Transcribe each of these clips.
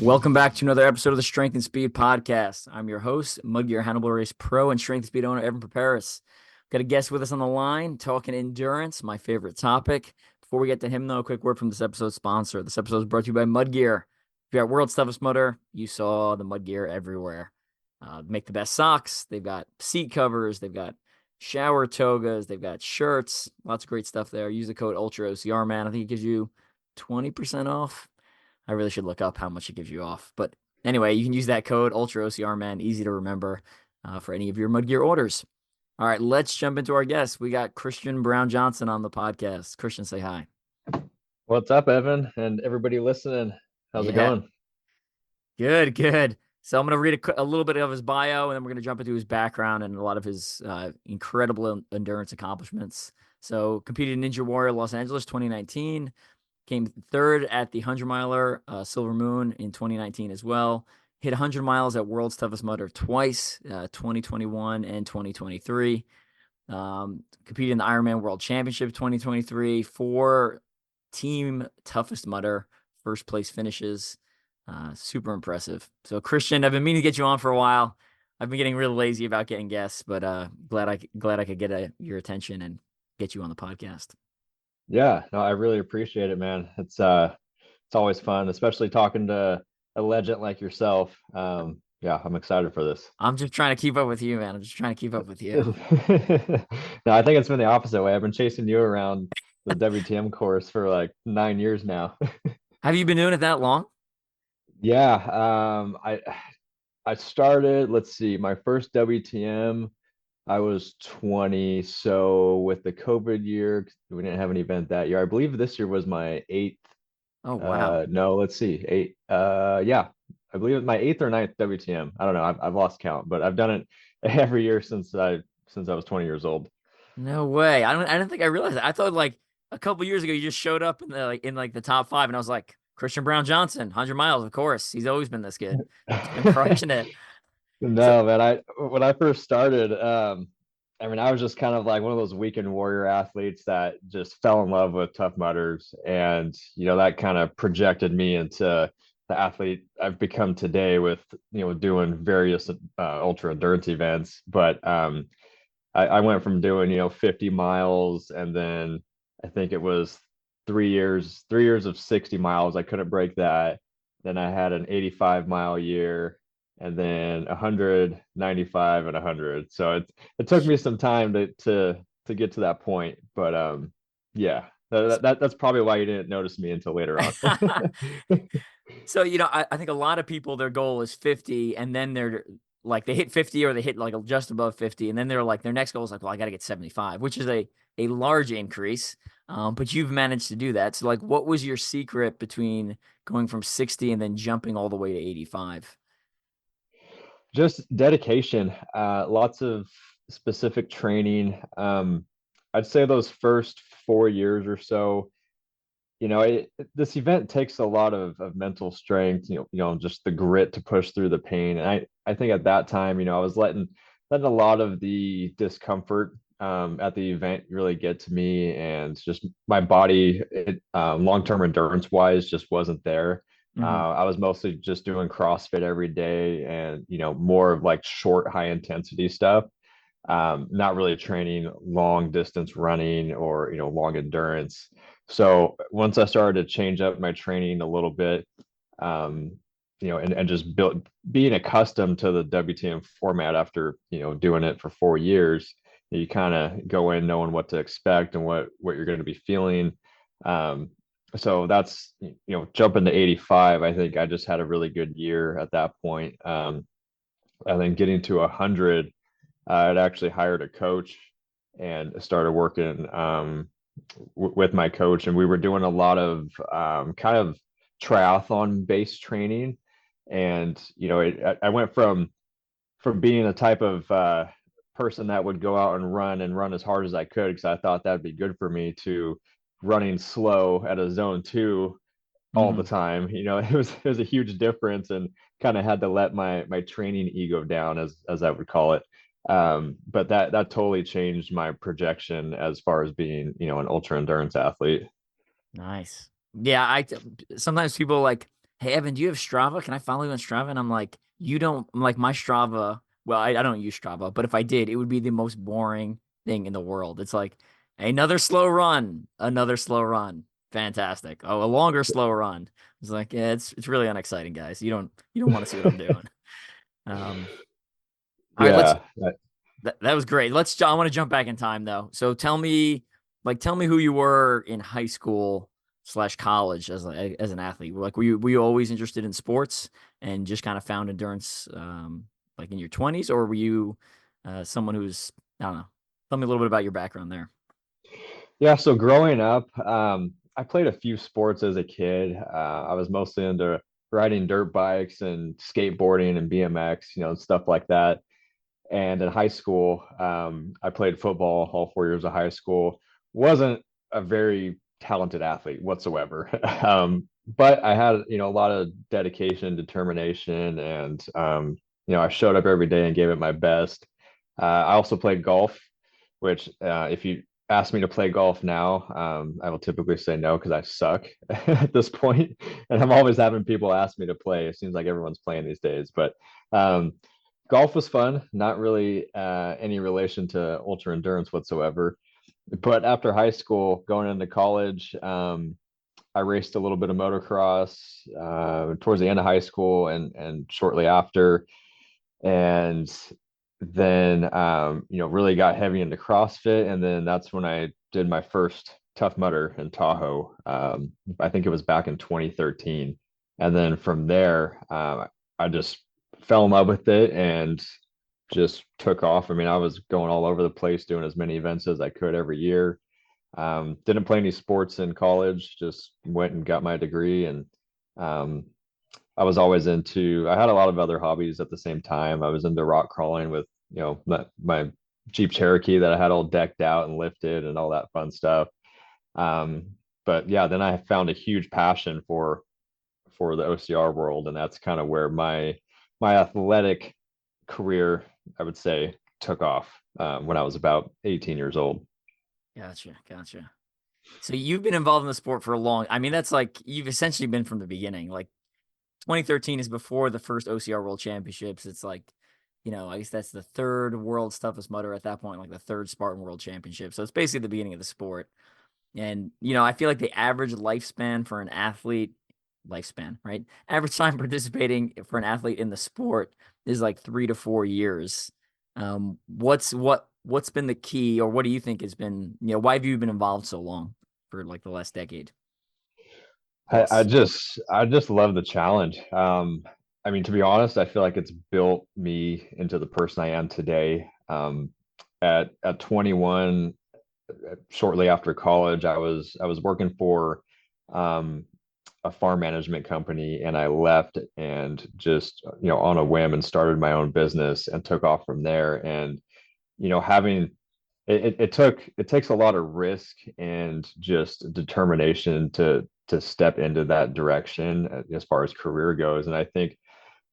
Welcome back to another episode of the Strength and Speed Podcast. I'm your host, Mudgear Hannibal Race Pro and Strength and Speed owner, Evan Preparis. Got a guest with us on the line, talking endurance, my favorite topic. Before we get to him, though, a quick word from this episode's sponsor. This episode is brought to you by Mudgear. If you're at World's Toughest Mudder, you saw the Mudgear everywhere. Make the best socks. They've got seat covers. They've got shower togas. They've got shirts. Lots of great stuff there. Use the code Ultra-OCR, man. I think it gives you 20% off. I really should look up how much it gives you off. But anyway, you can use that code Ultra-OCR, man. Easy to remember for any of your Mudgear orders. All right, let's jump into our guest. We got Christian Brown Johnson on the podcast. Christian, say hi. What's up, Evan, and everybody listening? How's it Yeah, going? good. So I'm going to read a little bit of his bio, and then we're going to jump into his background and a lot of his incredible endurance accomplishments. So competed in Ninja Warrior Los Angeles 2019. Came third at the 100-miler Silver Moon in 2019 as well. Hit 100 miles at World's Toughest Mudder twice, 2021 and 2023. Competed in the Ironman World Championship 2023. 4 team toughest mudder first place finishes. Super impressive. So Christian, I've been meaning to get you on for a while. I've been getting really lazy about getting guests, but glad I could get your attention and get you on the podcast. Yeah, no, I really appreciate it, man. It's always fun, especially talking to a legend like yourself. Yeah, I'm excited for this. I'm just trying to keep up with you, man. I'm just trying to keep up with you. No, I think it's been the opposite way. I've been chasing you around the WTM course for like 9 years now. Have you been doing it that long? Yeah, I started, let's see, my first WTM. I was 20. So with the COVID year, we didn't have an event that year. I believe this year was my eighth. Oh, wow. No, let's see. Eight. Yeah, I believe it was my eighth or ninth WTM. I don't know. I've lost count, but I've done it every year since I was 20 years old. No way. I don't think I realized that. I thought like a couple years ago you just showed up in the top 5 and I was like, Christian Brown Johnson, 100 miles, of course. He's always been this good. Just been crushing it. So, No, man. I when I first started, I mean, I was just kind of like one of those weekend warrior athletes that just fell in love with Tough Mudders, and that kind of projected me into the athlete I've become today with doing various ultra endurance events. But I went from doing 50 miles, and then I think it was 3 years of 60 miles. I couldn't break that. Then I had an 85-mile year, and then 195 and 100. So it took me some time to get to that point, but yeah, that's probably why you didn't notice me until later on. so I think a lot of people, their goal is 50, and then they're like they hit 50 or they hit like just above 50, and then they're like their next goal is like, well, I got to get 75, which is a large increase. But you've managed to do that. So like, what was your secret between going from 60 and then jumping all the way to 85? Just dedication, lots of specific training. I'd say those first 4 years or so, this event takes a lot of mental strength, just the grit to push through the pain. And I think at that time, I was letting a lot of the discomfort at the event really get to me, and just my body, long-term endurance wise, just wasn't there. Mm-hmm. I was mostly just doing CrossFit every day, and more of like short, high intensity stuff. Not really training long distance running or long endurance. So once I started to change up my training a little bit, and just being accustomed to the WTM format after doing it for 4 years, you kind of go in knowing what to expect and what you're going to be feeling. So that's jumping to 85. I think I just had a really good year at that point. And then getting to 100, I'd actually hired a coach and started working with my coach, and we were doing a lot of kind of triathlon based training. And I went from being a type of person that would go out and run as hard as I could because I thought that'd be good for me, to running slow at a zone 2 all the Mm-hmm. time. It was a huge difference, and kind of had to let my training ego down, as I would call it. But that totally changed my projection as far as being an ultra endurance athlete. Nice. Yeah, sometimes people like hey Evan, do you have Strava? Can I follow you on Strava? And I'm like, you don't. I'm like, my Strava. Well, I don't use Strava, but if I did, it would be the most boring thing in the world. It's like another slow run, another slow run. Fantastic. Oh, a longer slow run. It's like, yeah, it's really unexciting, guys. You don't want to see what I'm doing. Um, all right, let's Yeah. that was great. I want to jump back in time though. So tell me who you were in high school slash college as an athlete. Like, were you always interested in sports and just kind of found endurance, like in your 20s, or were you someone who's, I don't know. Tell me a little bit about your background there. Yeah, so growing up, I played a few sports as a kid. I was mostly into riding dirt bikes and skateboarding and BMX, stuff like that. And in high school, I played football all 4 years of high school. Wasn't a very talented athlete whatsoever. But I had, a lot of dedication, determination, and I showed up every day and gave it my best. I also played golf, which if you ask me to play golf now, I will typically say no because I suck at this point. And I'm always having people ask me to play. It seems like everyone's playing these days, but um, golf was fun, not really any relation to ultra endurance whatsoever. But after high school, going into college, I raced a little bit of motocross towards the end of high school and shortly after, and then really got heavy into CrossFit, and then that's when I did my first Tough Mudder in Tahoe. I think it was back in 2013, and then from there, I just fell in love with it and just took off. I mean, I was going all over the place doing as many events as I could every year. Didn't play any sports in college, just went and got my degree. And um, I had a lot of other hobbies at the same time. I was into rock crawling with, my Jeep Cherokee that I had all decked out and lifted and all that fun stuff. Um, but yeah, then I found a huge passion for the OCR world, and that's kind of where my athletic career, I would say, took off when I was about 18 years old. Gotcha. So you've been involved in the sport for a long. I mean, that's like you've essentially been from the beginning. Like 2013 is before the first OCR World Championships. It's like, I guess that's the third world's toughest mudder at that point, like the third Spartan World Championship. So it's basically the beginning of the sport. And, I feel like the average lifespan for an athlete, lifespan, right? Average time participating for an athlete in the sport is like 3 to 4 years. What's been the key, or what do you think has been, why have you been involved so long for like the last decade plus? I just love the challenge. I mean, to be honest, I feel like it's built me into the person I am today. At 21, shortly after college, I was working for um, a farm management company, and I left and just on a whim and started my own business and took off from there. And having it takes a lot of risk and just determination to step into that direction as far as career goes. And I think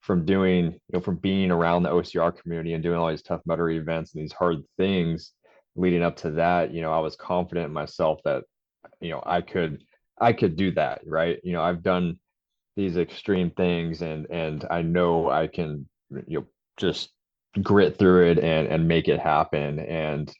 from being around the OCR community and doing all these tough mudder events and these hard things leading up to that, I was confident in myself that I could do that, right? I've done these extreme things, and I know I can just grit through it and make it happen. And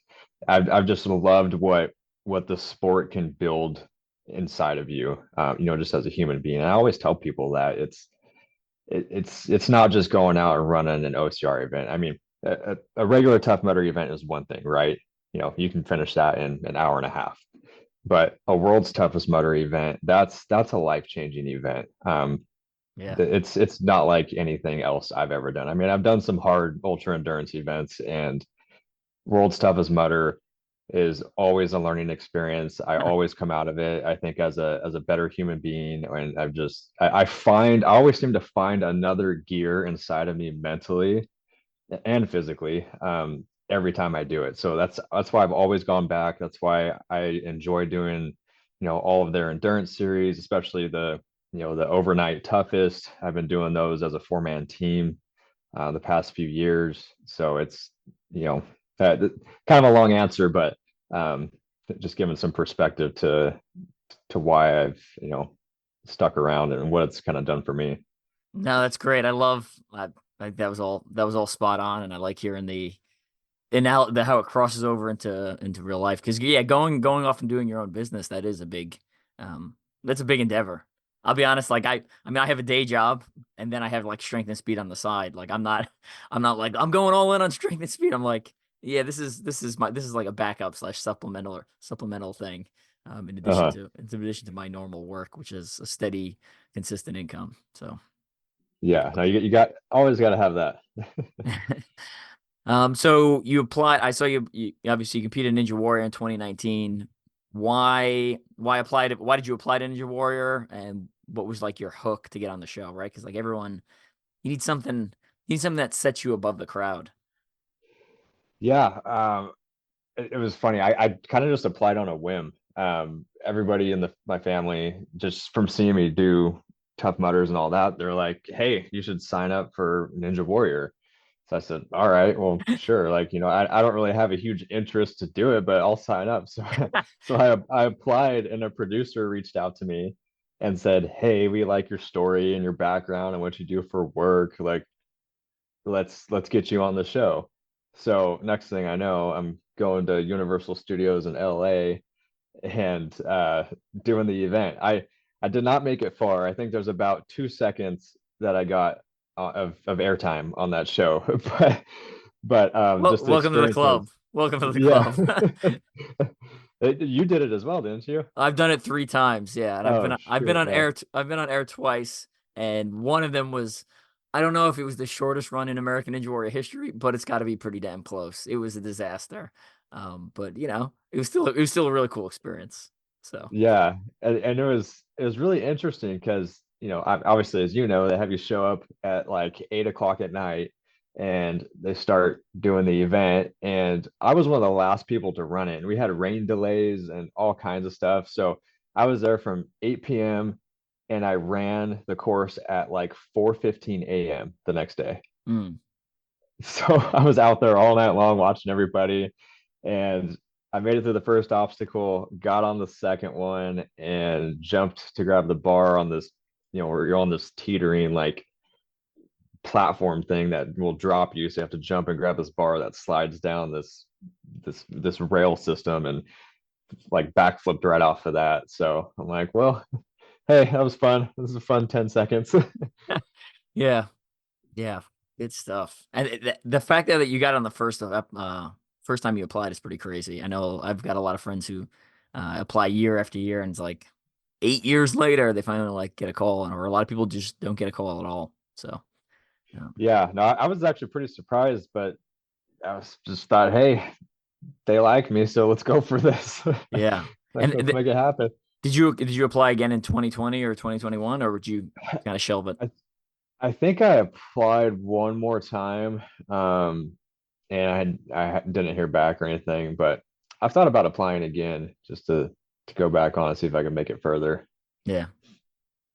I've just loved what the sport can build inside of you, just as a human being. And I always tell people that it's not just going out and running an OCR event. I mean, a regular Tough Mudder event is one thing, right? You can finish that in an hour and a half. But a world's toughest mudder event, that's a life-changing event. Yeah. It's not like anything else I've ever done. I mean, I've done some hard ultra endurance events, and world's toughest mudder is always a learning experience. I always come out of it, I think, as a better human being. And I always seem to find another gear inside of me mentally and physically, every time I do it. So that's why I've always gone back. That's why I enjoy doing, all of their endurance series, especially the overnight toughest. I've been doing those as a 4-man team the past few years. So it's, you know, kind of a long answer, but just giving some perspective to why I've, stuck around and what it's kind of done for me. No, that's great. I that was all spot on, and I like hearing the how it crosses over into real life. Because yeah, going off and doing your own business, um that's a big endeavor. I'll be honest, like I mean I have a day job and then I have like strength and speed on the side. Like I'm not like I'm going all in on strength and speed. I'm like, yeah, this is like a backup slash supplemental thing. Uh-huh. In addition to my normal work, which is a steady, consistent income. So Yeah. No, you got always got to have that. So you applied. I saw you obviously you competed in Ninja Warrior in 2019. Why did you apply to Ninja Warrior, and what was like your hook to get on the show, right? Because like everyone, you need something that sets you above the crowd. Yeah. It was funny. I kind of just applied on a whim. Everybody in my family, just from seeing me do Tough Mudders and all that, they're like, "Hey, you should sign up for Ninja Warrior." So I said, "All right, well, sure." Like, I don't really have a huge interest to do it, but I'll sign up. So, so I applied, and a producer reached out to me and said, "Hey, we like your story and your background and what you do for work. Like, let's get you on the show." So next thing I know, I'm going to Universal Studios in LA and doing the event. I did not make it far. I think there's about 2 seconds that I got of airtime on that show, but Well, just the welcome to the experience club. was, Welcome to the yeah. club. You did it as well, didn't you? I've done it 3 times, yeah, and Oh I've been shoot, on yeah. air I've been on air twice, and one of them was I don't know if it was the shortest run in American Ninja Warrior history, but it's got to be pretty damn close. It was a disaster, but it was still a really cool experience. So Yeah, and it was really interesting because obviously, as you know, they have you show up at like 8 o'clock at night and they start doing the event, and I was one of the last people to run it, and we had rain delays and all kinds of stuff, so I was there from 8 p.m. and I ran the course at like 4:15 a.m. the next day. mm. So I was out there all night long watching everybody, and I made it through the first obstacle, got on the second one, and jumped to grab the bar on this, where you're on this teetering like platform thing that will drop you. So you have to jump and grab this bar that slides down this rail system, and like backflipped right off of that. So I'm like, well, hey, that was fun. This is a fun 10 seconds. Yeah, yeah, good stuff. And the fact that you got on the first time you applied is pretty crazy. I know I've got a lot of friends who apply year after year, and it's like 8 years later they finally like get a call, or a lot of people just don't get a call at all. So yeah, Yeah, no, I was actually pretty surprised, but I was just thought, hey, they like me, so let's go for this. yeah. Like, And let's make it happen. did you apply again in 2020 or 2021, or would you kind of shelve it? I, I think I applied one more time, and I didn't hear back or anything, but I've thought about applying again just to go back on and see if I can make it further. Yeah.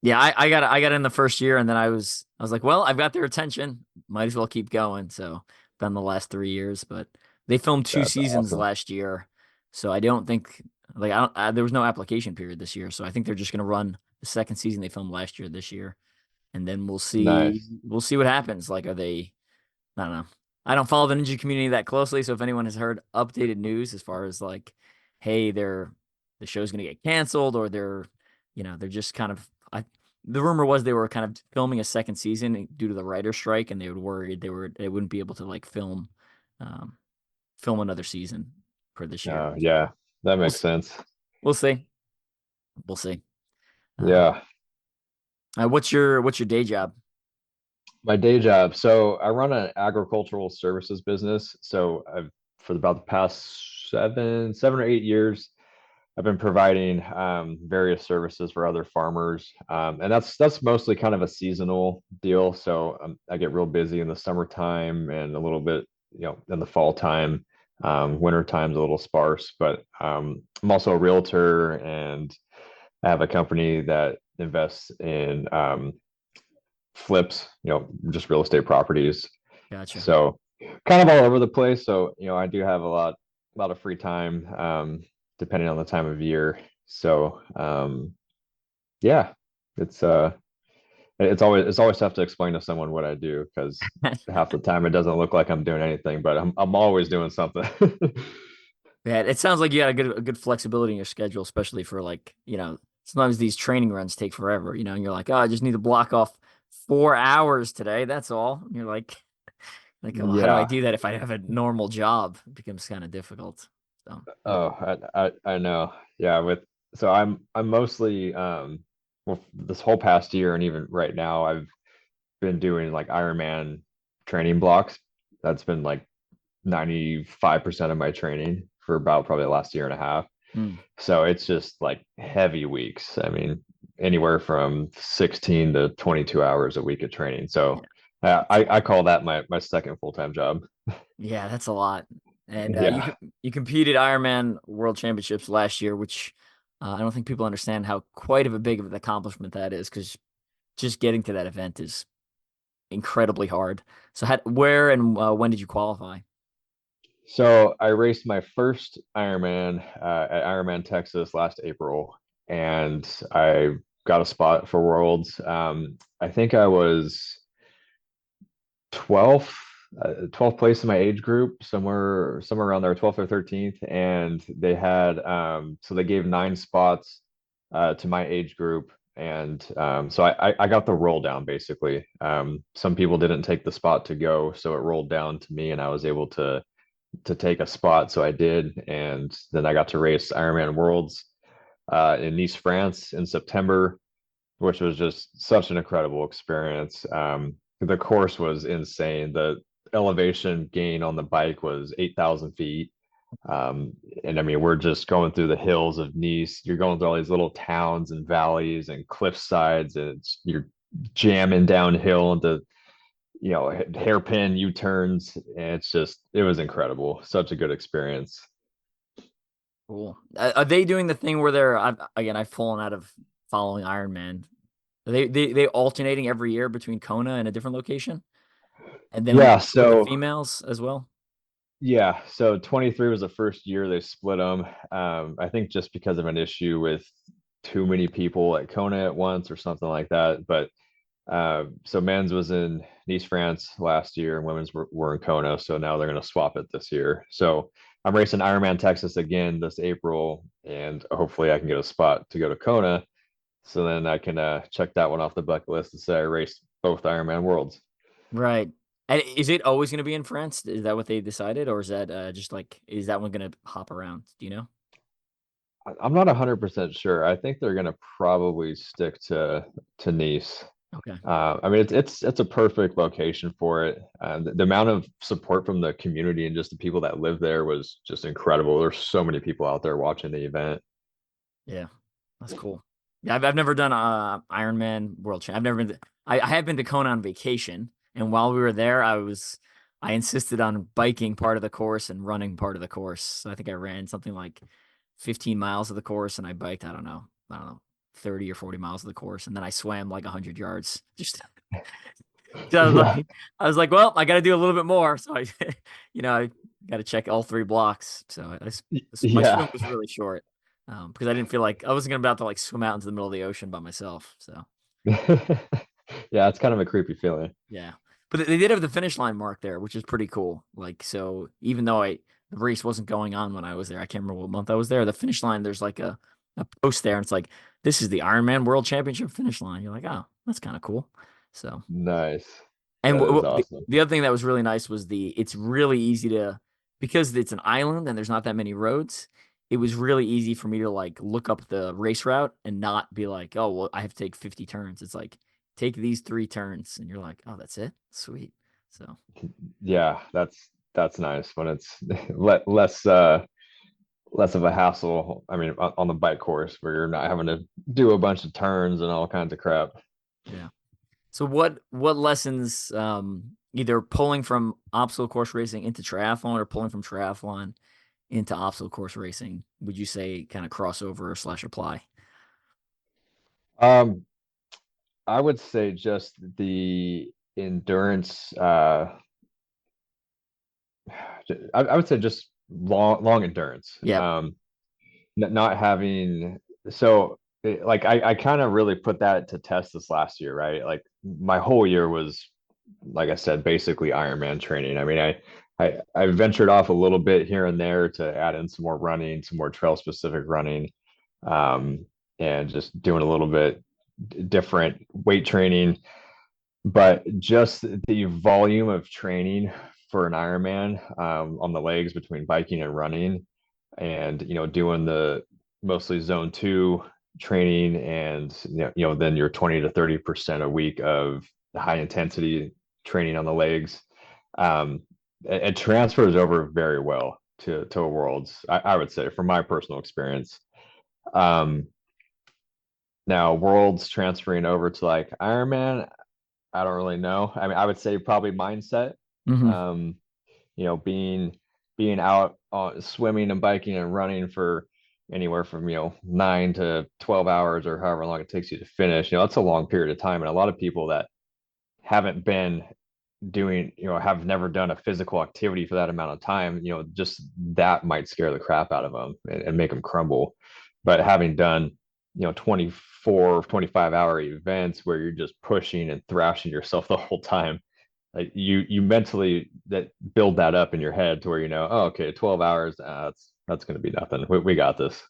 Yeah, I got in the first year, and then I was like, well, I've got their attention. Might as well keep going. So been the last 3 years, but they filmed two That's seasons awesome. last year. So I don't think like I don't there was no application period this year. So I think they're just gonna run the second season they filmed last year this year. And then Nice. we'll see what happens. Like are they I don't know. I don't follow the ninja community that closely, so if anyone has heard updated news as far as like, hey, the show's gonna get canceled, or they're just kind of the rumor was they were kind of filming a second season due to the writer strike, and they would worried they wouldn't be able to like um film another season for this year. So Yeah, that we'll makes s- sense. we'll see. We'll see. Uh, Yeah. what's your day job? My day job. So I run an agricultural services business. So for about the past 7 or 8 years, I've been providing various services for other farmers, and that's mostly kind of a seasonal deal. So I get real busy in the summertime and a little bit, in the fall time. Winter time's a little sparse, but I'm also a realtor, and I have a company that invests in flips, just real estate properties. Gotcha. So kind of all over the place. So, I do have a lot of free time, depending on the time of year. So, yeah, It's it's always tough to explain to someone what I do because half the time it doesn't look like I'm doing anything, but I'm always doing something. Yeah, it sounds like you got a good flexibility in your schedule, especially for like, sometimes these training runs take forever, and you're like, oh, I just need to block off 4 hours today. That's all. And you're like, oh, how do I Yeah. do that if I have a normal job? It becomes kind of difficult. So yeah. Oh, I know. Yeah, so I'm mostly well this whole past year and even right now I've been doing like Ironman training blocks. That's been like 95% of my training for about probably the last year and a half. Mm, So it's just like heavy weeks. I mean, anywhere from 16 to 22 hours a week of training. yeah. So I call that my second full-time job. Yeah, that's a lot. And Yeah. you competed Ironman World Championships last year, which I don't think people understand how quite of a big of an accomplishment that is, because just getting to that event is incredibly hard. So, where and when did you qualify? So I raced my first Ironman at Ironman Texas last April, and I got a spot for Worlds. I think I was 12th, 12th place in my age group, somewhere around there, 12th or 13th, and they had so they gave 9 spots to my age group, and so I got the roll down basically. Some people didn't take the spot to go, so it rolled down to me, and I was able to take a spot. So I did. And then I got to race Ironman Worlds in Nice, France in September, which was just such an incredible experience. The course was insane. The elevation gain on the bike was 8,000 feet. Um, and I mean, we're just going through the hills of Nice. You're going through all these little towns and valleys and cliff sides, and you're jamming downhill into hairpin U-turns. And it was incredible. Such a good experience. Cool. Are they doing the thing where I've fallen out of following Ironman. Are they alternating every year between Kona and a different location, and then Yeah, for the so females as well? yeah, so 23 was the first year they split them. I think just because of an issue with too many people at Kona at once or something like that. But so men's was in Nice, France last year, and women's were in Kona. So now they're going to swap it this year. So I'm racing Ironman Texas again this April, and hopefully I can get a spot to go to Kona. So then I can check that one off the bucket list and say I raced both Ironman Worlds. Right. And is it always going to be in France? Is that what they decided, or is that just like is that one going to hop around? Do you know? I'm not 100% sure. I think they're going to probably stick to Nice. Okay. I mean, it's a perfect location for it. The amount of support from the community and just the people that live there was just incredible. There's so many people out there watching the event. Yeah, that's cool. Yeah, I've never done Ironman World Champ. I've never been. I have been to Kona on vacation, and while we were there, I insisted on biking part of the course and running part of the course. So I think I ran something like 15 miles of the course, and I biked I don't know 30 or 40 miles of the course, and then I swam like 100 yards. Just so Yeah. I was like, well, I got to do a little bit more. So I got to check all three blocks. So my swim Yeah. was really short because I didn't feel like I wasn't about to like swim out into the middle of the ocean by myself. So Yeah, it's kind of a creepy feeling. yeah, but they did have the finish line mark there, which is pretty cool. Like, so even though the race wasn't going on when I was there, I can't remember what month I was there. The finish line, there's like a post there, and it's like this is the Ironman World Championship finish line. You're like, oh, that's kind of cool. So. Nice. And That is the, awesome. the other thing that was really nice was it's really easy because it's an island and there's not that many roads. It was really easy for me to like look up the race route and not be like, oh, well, I have to take 50 turns. It's like, take these 3 turns. And you're like, oh, that's it. Sweet. So, yeah. Yeah, that's nice when it's less less of a hassle. I mean, on the bike course where you're not having to do a bunch of turns and all kinds of crap. Yeah. So what lessons, either pulling from obstacle course racing into triathlon or pulling from triathlon into obstacle course racing, would you say kind of crossover or slash apply? Um, I would say just the endurance. I would say just long endurance. Yeah. Not having so. like I kind of really put that to test this last year, right? Like my whole year was, like I said, basically Ironman training. I mean, I ventured off a little bit here and there to add in some more running, some more trail specific running, um, and just doing a little bit different weight training. But just the volume of training for an Ironman, on the legs between biking and running, and doing the mostly zone two training, and then your 20 to 30% a week of high intensity training on the legs, it transfers over very well to a worlds, I would say, from my personal experience. um Now worlds transferring over to like Ironman, I don't really know. I mean, I would say probably mindset. Hmm. Um, being out swimming and biking and running for anywhere from 9 to 12 hours or however long it takes you to finish. That's a long period of time, and a lot of people that haven't been doing, have never done a physical activity for that amount of time, just that might scare the crap out of them and make them crumble. But having done 24 25-hour events where you're just pushing and thrashing yourself the whole time, like you mentally that build that up in your head to where oh, okay, 12 hours, that's going to be nothing. We got this.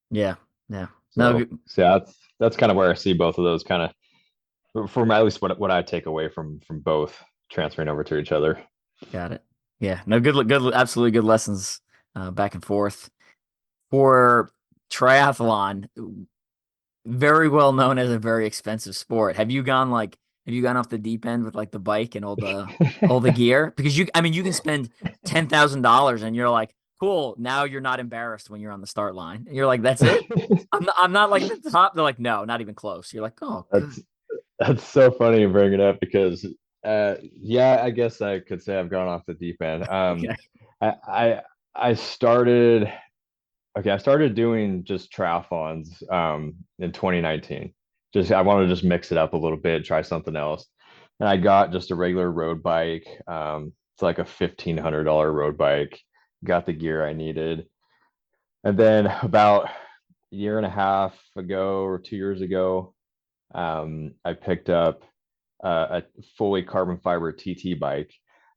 Yeah. Yeah. No, So yeah, that's kind of where I see both of those kind of, from at least what I take away from both transferring over to each other. got it. Yeah. No, good, absolutely good lessons, back and forth. For triathlon, very well known as a very expensive sport. Have you gone off the deep end with like the bike and all the gear? Because I mean, you can spend $10,000 and you're like, cool. Now you're not embarrassed when you're on the start line. And you're like, that's it. I'm not like at the top. They're like, no, not even close. You're like, oh, That's good. that's so funny to bring it up because yeah, I guess I could say I've gone off the deep end. Okay. I I I started Okay, I started doing just triathlons in 2019. Just I wanted to just mix it up a little bit, try something else. And I got just a regular road bike. It's like a $1,500 road bike. Got the gear I needed. And then about a year and a half ago or 2 years ago, I picked up a fully carbon fiber TT bike.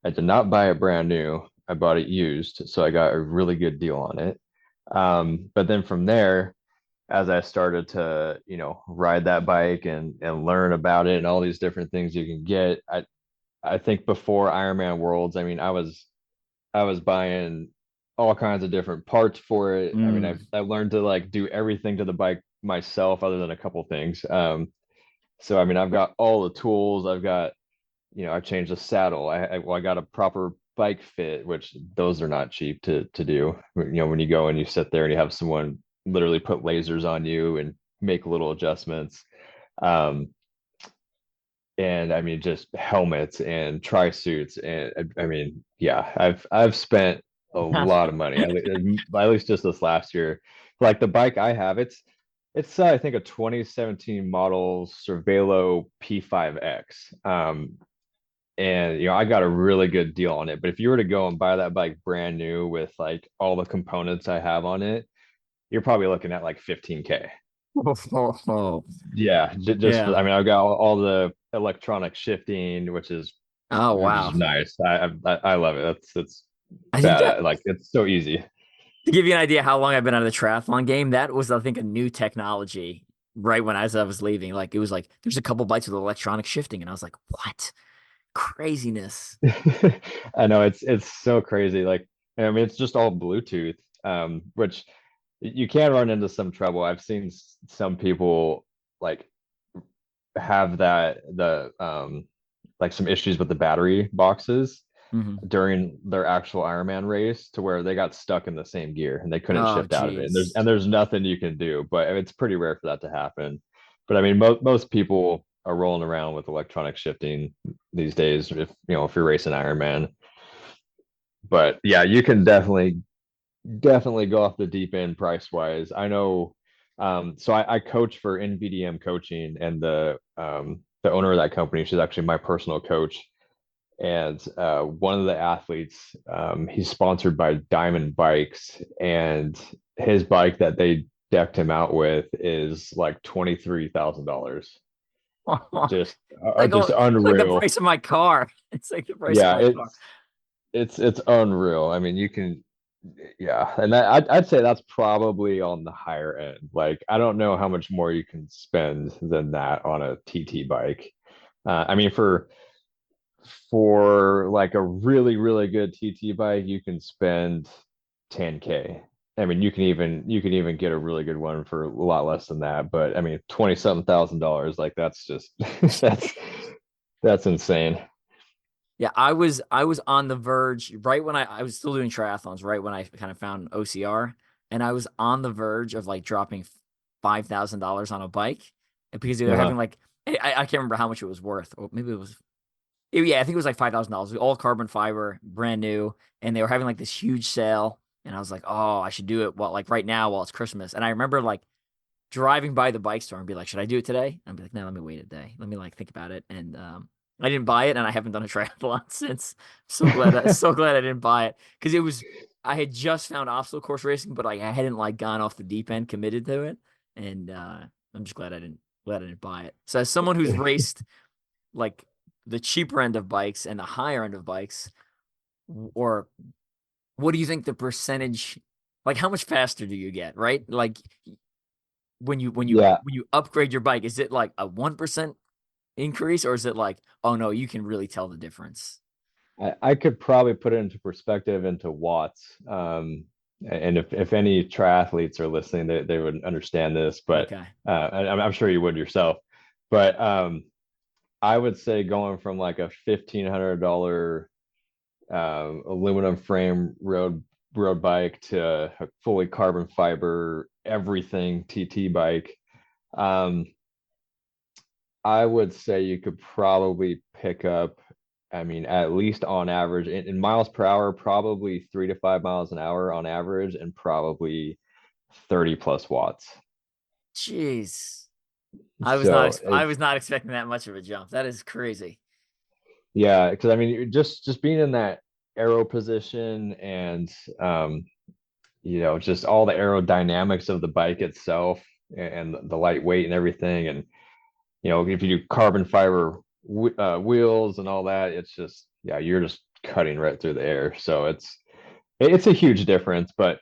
I did not buy it brand new. I bought it used, so I got a really good deal on it. But then from there, as I started to, ride that bike and learn about it and all these different things you can get, I think before Ironman Worlds, I mean, I was buying all kinds of different parts for it. I mean, Mm. I learned to like do everything to the bike myself, other than a couple things. So I mean, I've got all the tools. I've got, I changed the saddle. Well, I got a proper bike fit, which those are not cheap to do. When you go and you sit there and you have someone literally put lasers on you and make little adjustments. Um, and I mean, just helmets and tri suits, and I mean, yeah, I've spent a lot of money, at least just this last year. Like the bike I have, it's I think a 2017 model Cervelo P5X. And I got a really good deal on it. But if you were to go and buy that bike brand new with like all the components I have on it, you're probably looking at like 15K. Oh, Yeah, just yeah. I mean, I've got all the electronic shifting, Oh, which is wow. nice. I love it. It's I think that bad. Like it's so easy. To give you an idea how long I've been out of the triathlon game, that was, I think, a new technology right when as I was leaving. Like it was like there's a couple bites with electronic shifting, and I was like, what? Craziness. I know it's so crazy. Like I mean, it's just all Bluetooth, which you can run into some trouble. I've seen some people like have the like some issues with the battery boxes Hmm. during their actual Ironman race, to where they got stuck in the same gear and they couldn't Oh, shift out of it. And there's geez. and there's nothing you can do, but it's pretty rare for that to happen. But I mean, most people are rolling around with electronic shifting these days, if you're racing Ironman. But yeah, you can definitely go off the deep end price wise. I know. So I coach for NVDM coaching, and the owner of that company, she's actually my personal coach. And one of the athletes, he's sponsored by Diamond Bikes, and his bike that they decked him out with is like $23,000. Just Like, oh, just it's like the unreal. price of my car. It's like the price of Yeah, my car. it's unreal. I mean, you can, yeah, and I'd say that's probably on the higher end. Like, I don't know how much more you can spend than that on a TT bike. I mean, for like a really good TT bike, you can spend 10K. I mean, you can even get a really good one for a lot less than that. But I mean, 27,000 dollars, like that's just that's that's insane. Yeah, I was on the verge right when I was still doing triathlons, right when I kind of found OCR, and I was on the verge of like dropping $5,000 on a bike, and because they were Uh-huh. having like I can't remember how much it was worth, or maybe it was yeah, I think it was like $5,000, all carbon fiber, brand new, and they were having like this huge sale, and I was like, oh, I should do it while like right now while it's Christmas, and I remember like driving by the bike store and be like, should I do it today? And I'd be like, no, let me wait a day. Let me like think about it. And I didn't buy it, and I haven't done a triathlon since. So glad I didn't buy it because it was I had just found obstacle course racing, but like I hadn't like gone off the deep end, committed to it, and I'm just glad I didn't buy it. So as someone who's raced like the cheaper end of bikes and the higher end of bikes, or what do you think the percentage? Like, how much faster do you get? Right, like Yeah, when you upgrade your bike, is it like a 1% increase, or is it like, oh no, you can really tell the difference? I could probably put it into perspective into watts. And if any triathletes are listening, they would understand this, but Okay. I'm sure you would yourself. But I would say going from like a $1,500 aluminum frame road bike to a fully carbon fiber everything TT bike. Um, I would say you could probably pick up, I mean, at least on average in miles per hour, probably 3 to 5 miles an hour on average, and probably 30 plus watts. Jeez. So I it's was not expecting that much of a jump. That is crazy. yeah, because I mean, just being in that aero position and just all the aerodynamics of the bike itself and the lightweight and everything, and if you do carbon fiber wheels and all that, it's just, yeah, you're just cutting right through the air. So it's a huge difference. But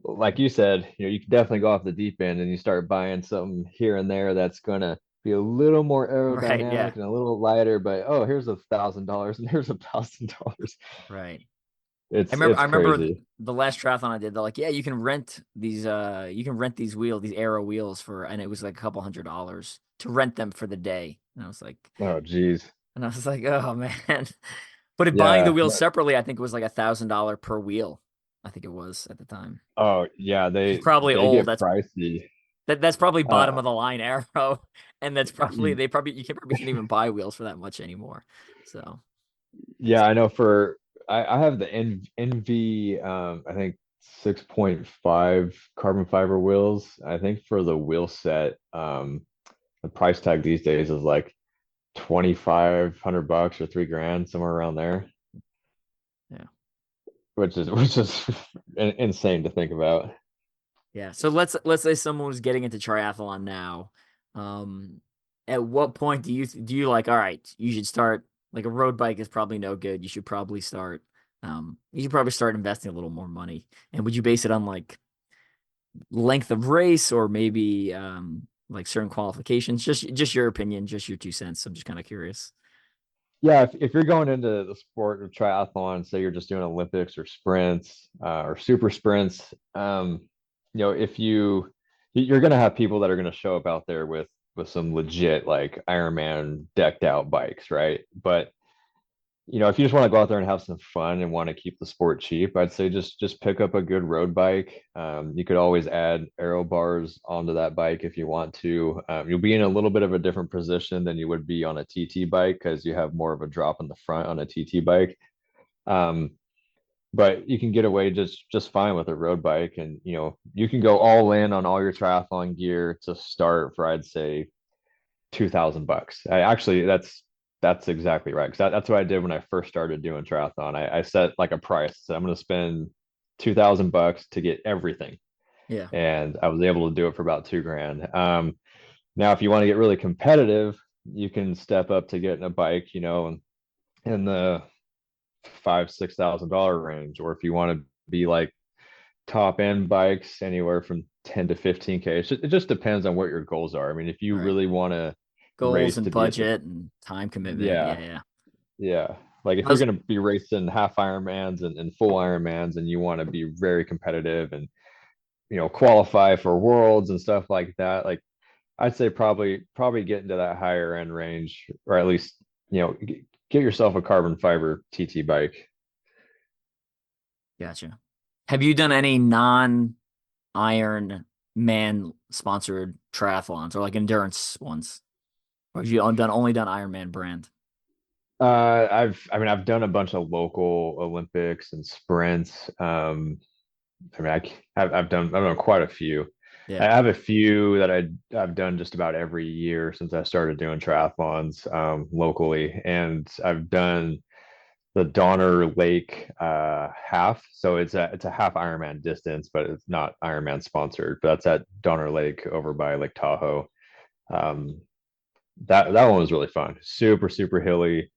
like you said, you can definitely go off the deep end and you start buying something here and there that's gonna be a little more Right. Yeah. aerodynamic and a little lighter. But oh, here's $1,000 and here's $1,000. Right. It's it's I remember crazy. the last triathlon I did. They're like, yeah, you can rent these wheels, these Aero wheels for, and it was like a couple $100 to rent them for the day. Oh, geez. And I was like, oh man. But buying the Yeah. wheels separately, I think it was like $1,000 per wheel. I think it was at the time, Oh, yeah. which is They probably they old. get pricey. That's probably bottom Uh, of the line Aero, and that's probably you can probably can't even buy wheels for that much anymore. So Yeah, I know I have the NV I think 6.5 carbon fiber wheels. I think for the wheel set, the price tag these days is like 2,500 bucks or 3 grand, somewhere around there, yeah, which is insane to think about. yeah. So let's say someone was getting into triathlon now. Um, at what point do you like? All right, you should start. Like a road bike is probably no good. You should probably start investing a little more money. And would you base it on like length of race, or maybe like certain qualifications? Just your opinion, just your 2 cents. I'm just kind of curious. Yeah, if you're going into the sport of triathlon, say you're just doing Olympics or sprints or super sprints, if you're going to have people that are going to show up out there with some legit like Ironman decked out bikes, right? But if you just want to go out there and have some fun and want to keep the sport cheap, I'd say just pick up a good road bike. You could always add aero bars onto that bike if you want to. You'll be in a little bit of a different position than you would be on a TT bike because you have more of a drop in the front on a TT bike. Um, but you can get away just fine with a road bike, and you can go all in on all your triathlon gear to start for, I'd say, 2,000 bucks. I actually that's exactly right. Because that's what I did when I first started doing triathlon. I set like a price. So I'm going to spend 2,000 bucks to get everything. Yeah. and I was able to do it for about 2 grand. Now, if you want to get really competitive, you can step up to getting a bike, in the $5,000-6,000 range, or if you want to be like top end bikes, anywhere from 10 to 15K. It just depends on what your goals are. I mean, if you Right. really want to Goals race and to be at the, budget and time commitment. yeah, Yeah, yeah. yeah. Like if I you're was going to be racing half Ironmans and full Ironmans, and you want to be very competitive and, qualify for worlds and stuff like that, like I'd say probably get into that higher end range, or at least, get yourself a carbon fiber TT bike. Gotcha. Have you done any non-Iron Man sponsored triathlons or like endurance ones? Or have you only done Ironman brand? I mean, I've done a bunch of local Olympics and sprints. I mean, I've done quite a few. I Yeah. have a few that I've done just about every year since I started doing triathlons locally, and I've done the Donner Lake half. So it's a half Ironman distance, but it's not Ironman sponsored. But that's at Donner Lake over by Lake Tahoe. Um, that one was really fun. Super super hilly.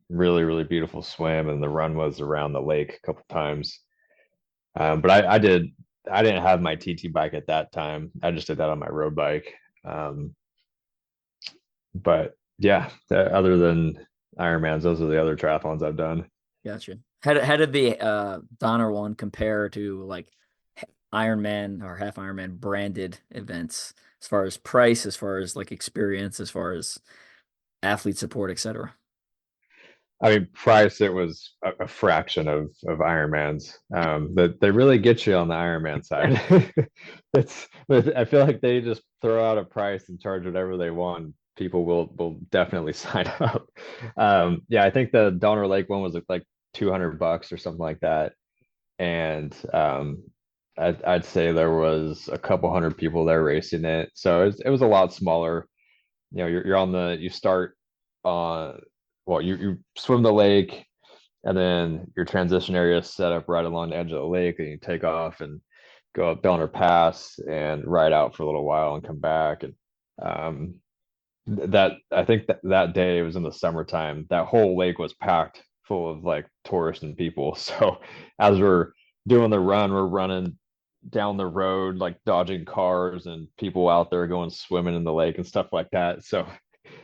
Really really beautiful swim, and the run was around the lake a couple times. But I didn't have my TT bike at that time. I just did that on my road bike. Um, but yeah, other than Ironmans, those are the other triathlons I've done. Gotcha. How did the Donner one compare to like Ironman or half Ironman branded events as far as price, as far as like experience, as far as athlete support, etc.? I mean, price, it was a fraction of Ironmans. That they really get you on the Ironman side. I feel like they just throw out a price and charge whatever they want. People will definitely sign up. Yeah, I think the Donner Lake one was like $200 or something like that, and I'd say there was a couple hundred people there racing it. So it was a lot smaller. You're on you start on, well, you swim the lake, and then your transition area is set up right along the edge of the lake, and you take off and go up Donner Pass and ride out for a little while and come back. And um, that I think that day, it was in the summertime, that whole lake was packed full of like tourists and people. So as we're doing the run, we're running down the road, like dodging cars and people out there going swimming in the lake and stuff like that. So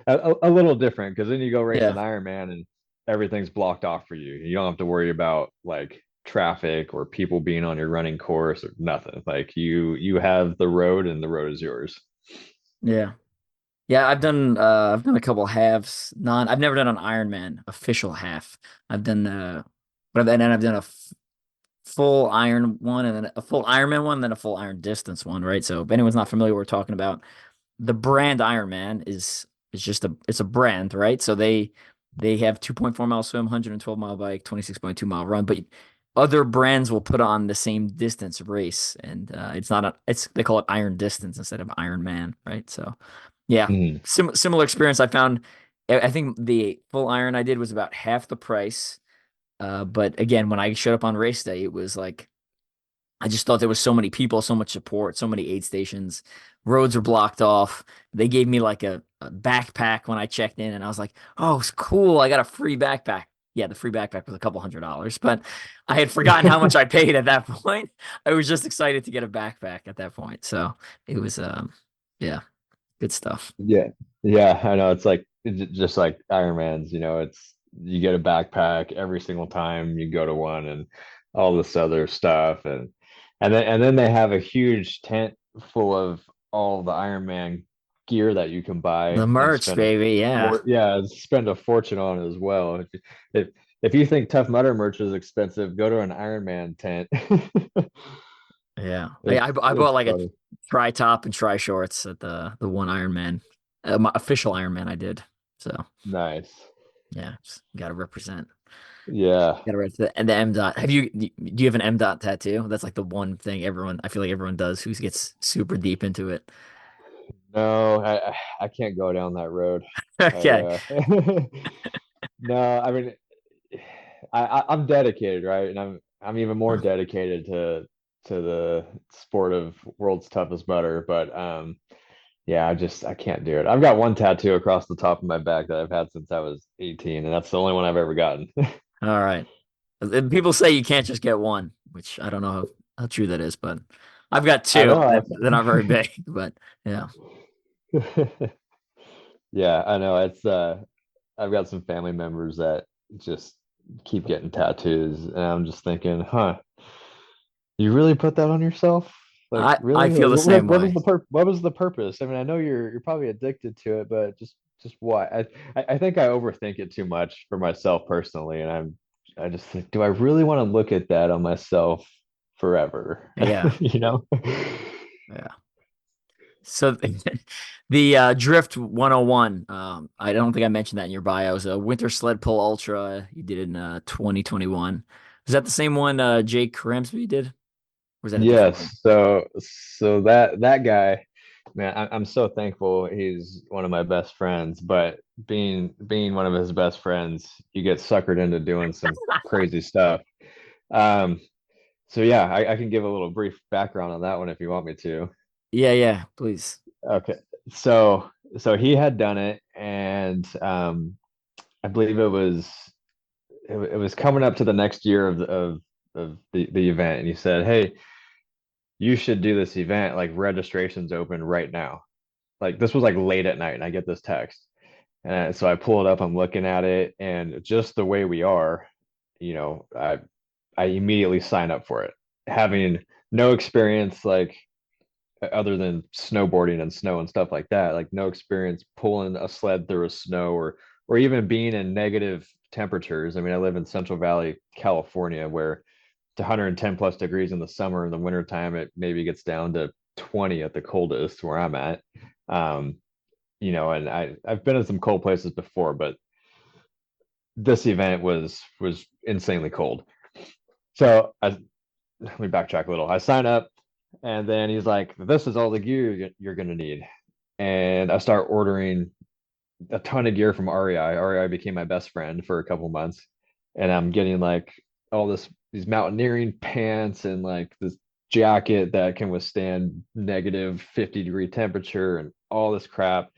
a little different, because then you go race an Yeah. Ironman and everything's blocked off for you. You don't have to worry about like traffic or people being on your running course or nothing. Like you have the road, and the road is yours. Yeah. Yeah, I've done a couple halves. I've never done an Ironman official half. I've done but then I've done a full iron one and then a full Ironman one, then a full iron distance one, right? So if anyone's not familiar, we're talking about the brand Ironman is just it's a brand, right? So they have 2.4 mile swim, 112-mile bike, 26.2-mile run, but other brands will put on the same distance race, and it's not a it's they call it Iron Distance instead of Ironman, right? So yeah, Mm. similar experience. I found I think the full iron I did was about half the price. But again, when I showed up on race day, it was like I just thought there was so many people, so much support, so many aid stations. Roads were blocked off. They gave me like a backpack when I checked in, and I was like, "Oh, it's cool! I got a free backpack." Yeah, the free backpack was a couple $100s, but I had forgotten how much I paid at that point. I was just excited to get a backpack at that point. So it was, yeah, good stuff. Yeah, yeah, I know. It's like just like Ironmans, it's you get a backpack every single time you go to one, and all this other stuff, and then they have a huge tent full of all the Ironman gear that you can The buy and merch, baby. Yeah, spend a fortune on as well. If if you think Tough Mudder merch is expensive, go to an Ironman tent. yeah. I bought It's like a funny. tri top and tri shorts at the one Ironman, my official Ironman I did. So. Nice. Yeah, just gotta represent. Yeah. Gotta represent. And the M dot. Do you have an M dot tattoo? That's like the one thing I feel like everyone does who gets super deep into it. No, I can't go down that road. I Okay. no, I mean, I'm dedicated, right? And I'm even more dedicated to to the sport of world's toughest butter. But yeah, I can't do it. I've got one tattoo across the top of my back that I've had since I was 18, and that's the only one I've ever gotten. All right. And people say you can't just get one, which I don't know how true that is, but I've got I two. know. They're not very big, but yeah. Yeah, I know. I've got some family members that just keep getting tattoos, and I'm just thinking, huh, you really put that on yourself? Like, I really? feel Like, the same way. what was the purpose? I mean, I know you're probably addicted to it, but just why? I think I overthink it too much for myself personally, and I just think, do I really want to look at that on myself forever? Yeah. You know? Yeah. So the Drift 101, I don't think I mentioned that in your bio. It was a winter sled pull ultra you did in 2021. Is that the same one Jake Cramsby did? Or was that a different one? Yes. So that guy, man, I'm so thankful he's one of my best friends. But being one of his best friends, you get suckered into doing some crazy stuff. Um, so yeah, I can give a little brief background on that one if you want me to. Yeah, yeah, please. Okay. So so he had done it, and I believe it was coming up to the next year of the event, and he said, "Hey, you should do this event. Like registration's open right now." Like this was like late at night, and I get this text, and so I pull it up. I'm looking at it, and just the way we are, you know, I immediately sign up for it, having no experience like other than snowboarding and snow and stuff like that. Like no experience pulling a sled through a snow or even being in negative temperatures. I mean, I live in Central Valley, California, where it's 110 plus degrees in the summer. In the wintertime, it maybe gets down to 20 at the coldest where I'm at. Um, you know, and I've been in some cold places before, but this event was insanely cold. So let me backtrack a little. I sign up, and then he's like, "This is all the gear you're gonna need," and I start ordering a ton of gear from REI. REI became my best friend for a couple months, and I'm getting like all these mountaineering pants and like this jacket that can withstand negative 50-degree temperature and all this crap.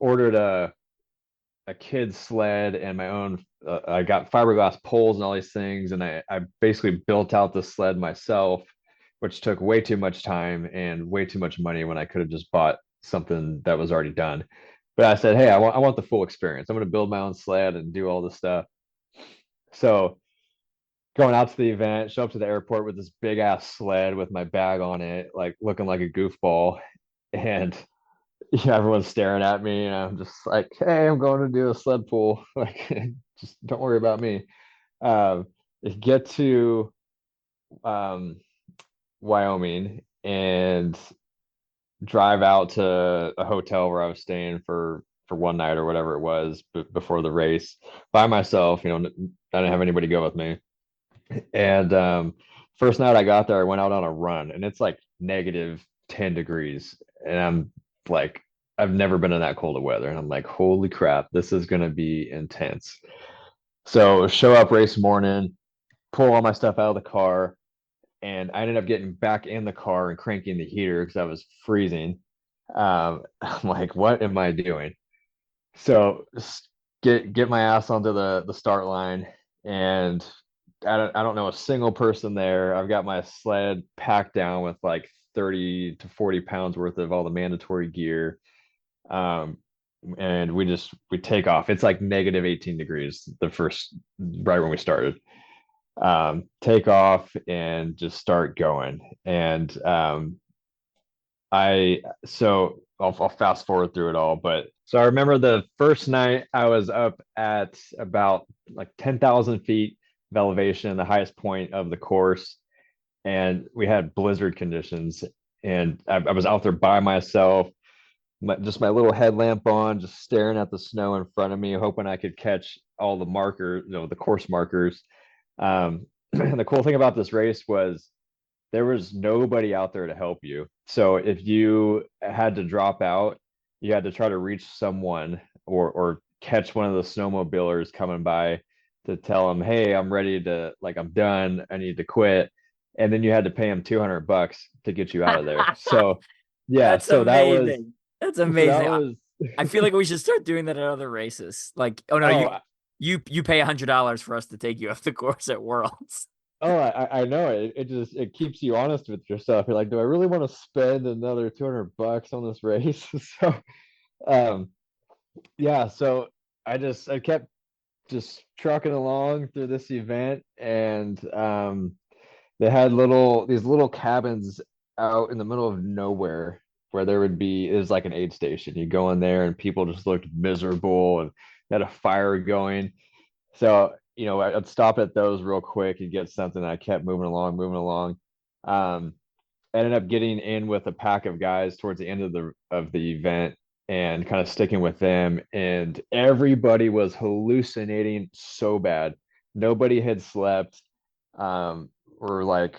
Ordered a kid's sled and my own. I got fiberglass poles and all these things, and I basically built out the sled myself, which took way too much time and way too much money when I could have just bought something that was already done. But I said, hey, I want the full experience. I'm going to build my own sled and do all this stuff. So going out to the event, show up to the airport with this big ass sled with my bag on it, like looking like a goofball, and yeah, everyone's staring at me, and I'm just like, "Hey, I'm going to do a sled pull. Like, just don't worry about me." Um, get to um, Wyoming and drive out to a hotel where I was staying for one night or whatever it was before the race by myself. You know, I didn't have anybody go with me. And first night I got there, I went out on a run, and it's like negative 10 degrees. And I'm like, I've never been in that cold of weather. And I'm like, holy crap, this is going to be intense. So show up race morning, pull all my stuff out of the car, and I ended up getting back in the car and cranking the heater because I was freezing. I'm like, what am I doing? So get my ass onto the start line, and I don't know a single person there. I've got my sled packed down with like 30 to 40 pounds worth of all the mandatory gear. Um, and we take off. It's like negative 18 degrees the first right when we started. Take off and just start going. And I so I'll fast forward through it all, but so I remember the first night I was up at about like 10,000 feet of elevation, the highest point of the course, and we had blizzard conditions, and I was out there by myself, just my little headlamp on, just staring at the snow in front of me, hoping I could catch all the markers, you know, the course markers. And the cool thing about this race was there was nobody out there to help you. So if you had to drop out, you had to try to reach someone or catch one of the snowmobilers coming by to tell them, "Hey, I'm ready to like I'm done. I need to quit." and then you had to pay him $200 to get you out of there. So yeah, That's so that was amazing. That's so that amazing. was I feel like we should start doing that at other races. Like, oh no, oh you pay $100 for us to take you off the course at Worlds. I know it. It just it keeps you honest with yourself. You're like, do I really want to spend another $200 on this race? So um yeah, so I kept just trucking along through this event, and they had these little cabins out in the middle of nowhere where there would be, it was like an aid station. You go in there and people just looked miserable and had a fire going. So, I'd stop at those real quick and get something. I kept moving along, moving along. Um, ended up getting in with a pack of guys towards the end of the event and kind of sticking with them. And everybody was hallucinating so bad. Nobody had slept. We're like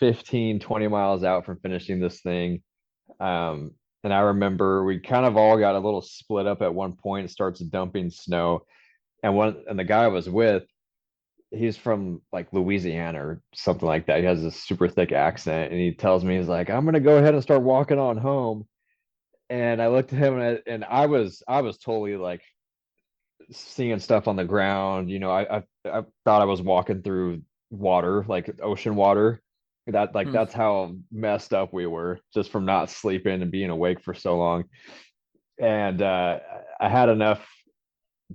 15, 20 miles out from finishing this thing. And I remember we kind of all got a little split up at one point. It starts dumping snow. And the guy I was with, he's from like Louisiana or something like that. He has a super thick accent, and he tells me, he's like, I'm gonna go ahead and start walking on home. And I looked at him, and I was totally like seeing stuff on the ground. I thought I was walking through water, like ocean water. Hmm. That's how messed up we were just from not sleeping and being awake for so long. And I had enough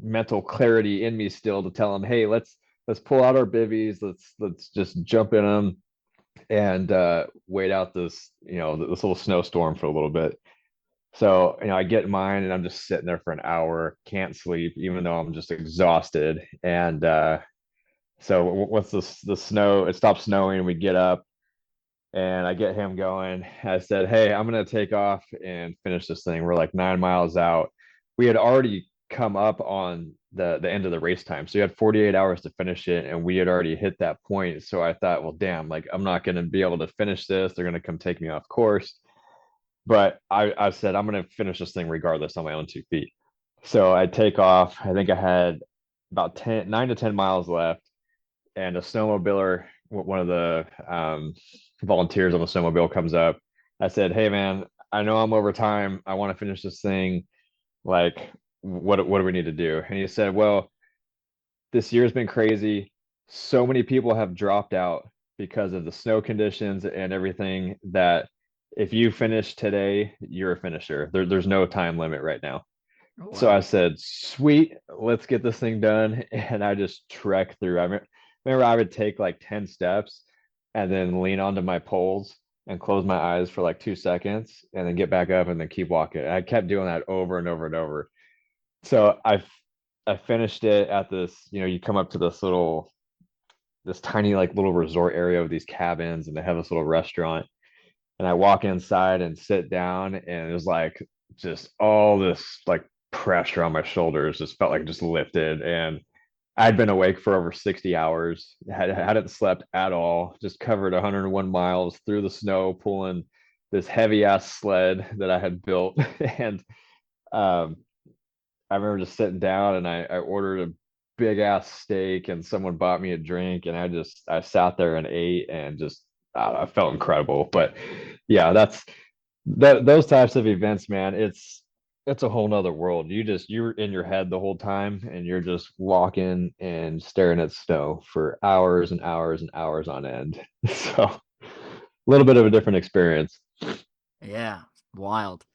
mental clarity in me still to tell him, hey, let's pull out our bivvies, let's just jump in them and wait out this little snowstorm for a little bit. So I get in mine, and I'm just sitting there for an hour, can't sleep, even though I'm just exhausted. And so once the snow, it stops snowing, we get up, and I get him going. I said, hey, I'm gonna take off and finish this thing. We're like 9 miles out. We had already come up on the end of the race time, so you had 48 hours to finish it, and we had already hit that point. So I thought, well, damn, like I'm not gonna be able to finish this. They're gonna come take me off course. But I said I'm gonna finish this thing regardless on my own 2 feet. So I take off. I think I had about 9 to 10 miles left, and a snowmobiler, one of the volunteers on the snowmobile, comes up. I said, hey man, I know I'm over time, I want to finish this thing. Like, what do we need to do? And he said, well, this year's been crazy. So many people have dropped out because of the snow conditions and everything, that if you finish today, you're a finisher. There's no time limit right now. Oh So I wow. said, sweet, let's get this thing done. And I just trek through. Remember I would take like 10 steps and then lean onto my poles and close my eyes for like 2 seconds and then get back up and then keep walking. And I kept doing that over and over and over. So I finished it at this, you come up to this tiny like little resort area with these cabins, and they have this little restaurant. And I walk inside and sit down, and it was like just all this like pressure on my shoulders just felt like it just lifted. And I'd been awake for over 60 hours, hadn't slept at all, just covered 101 miles through the snow, pulling this heavy ass sled that I had built. And um, I remember just sitting down, and I ordered a big ass steak, and someone bought me a drink, and I sat there and ate, and just I felt incredible. But yeah, those types of events, man. It's a whole nother world. You're in your head the whole time, and you're just walking and staring at snow for hours and hours and hours on end. So a little bit of a different experience. Yeah, wild.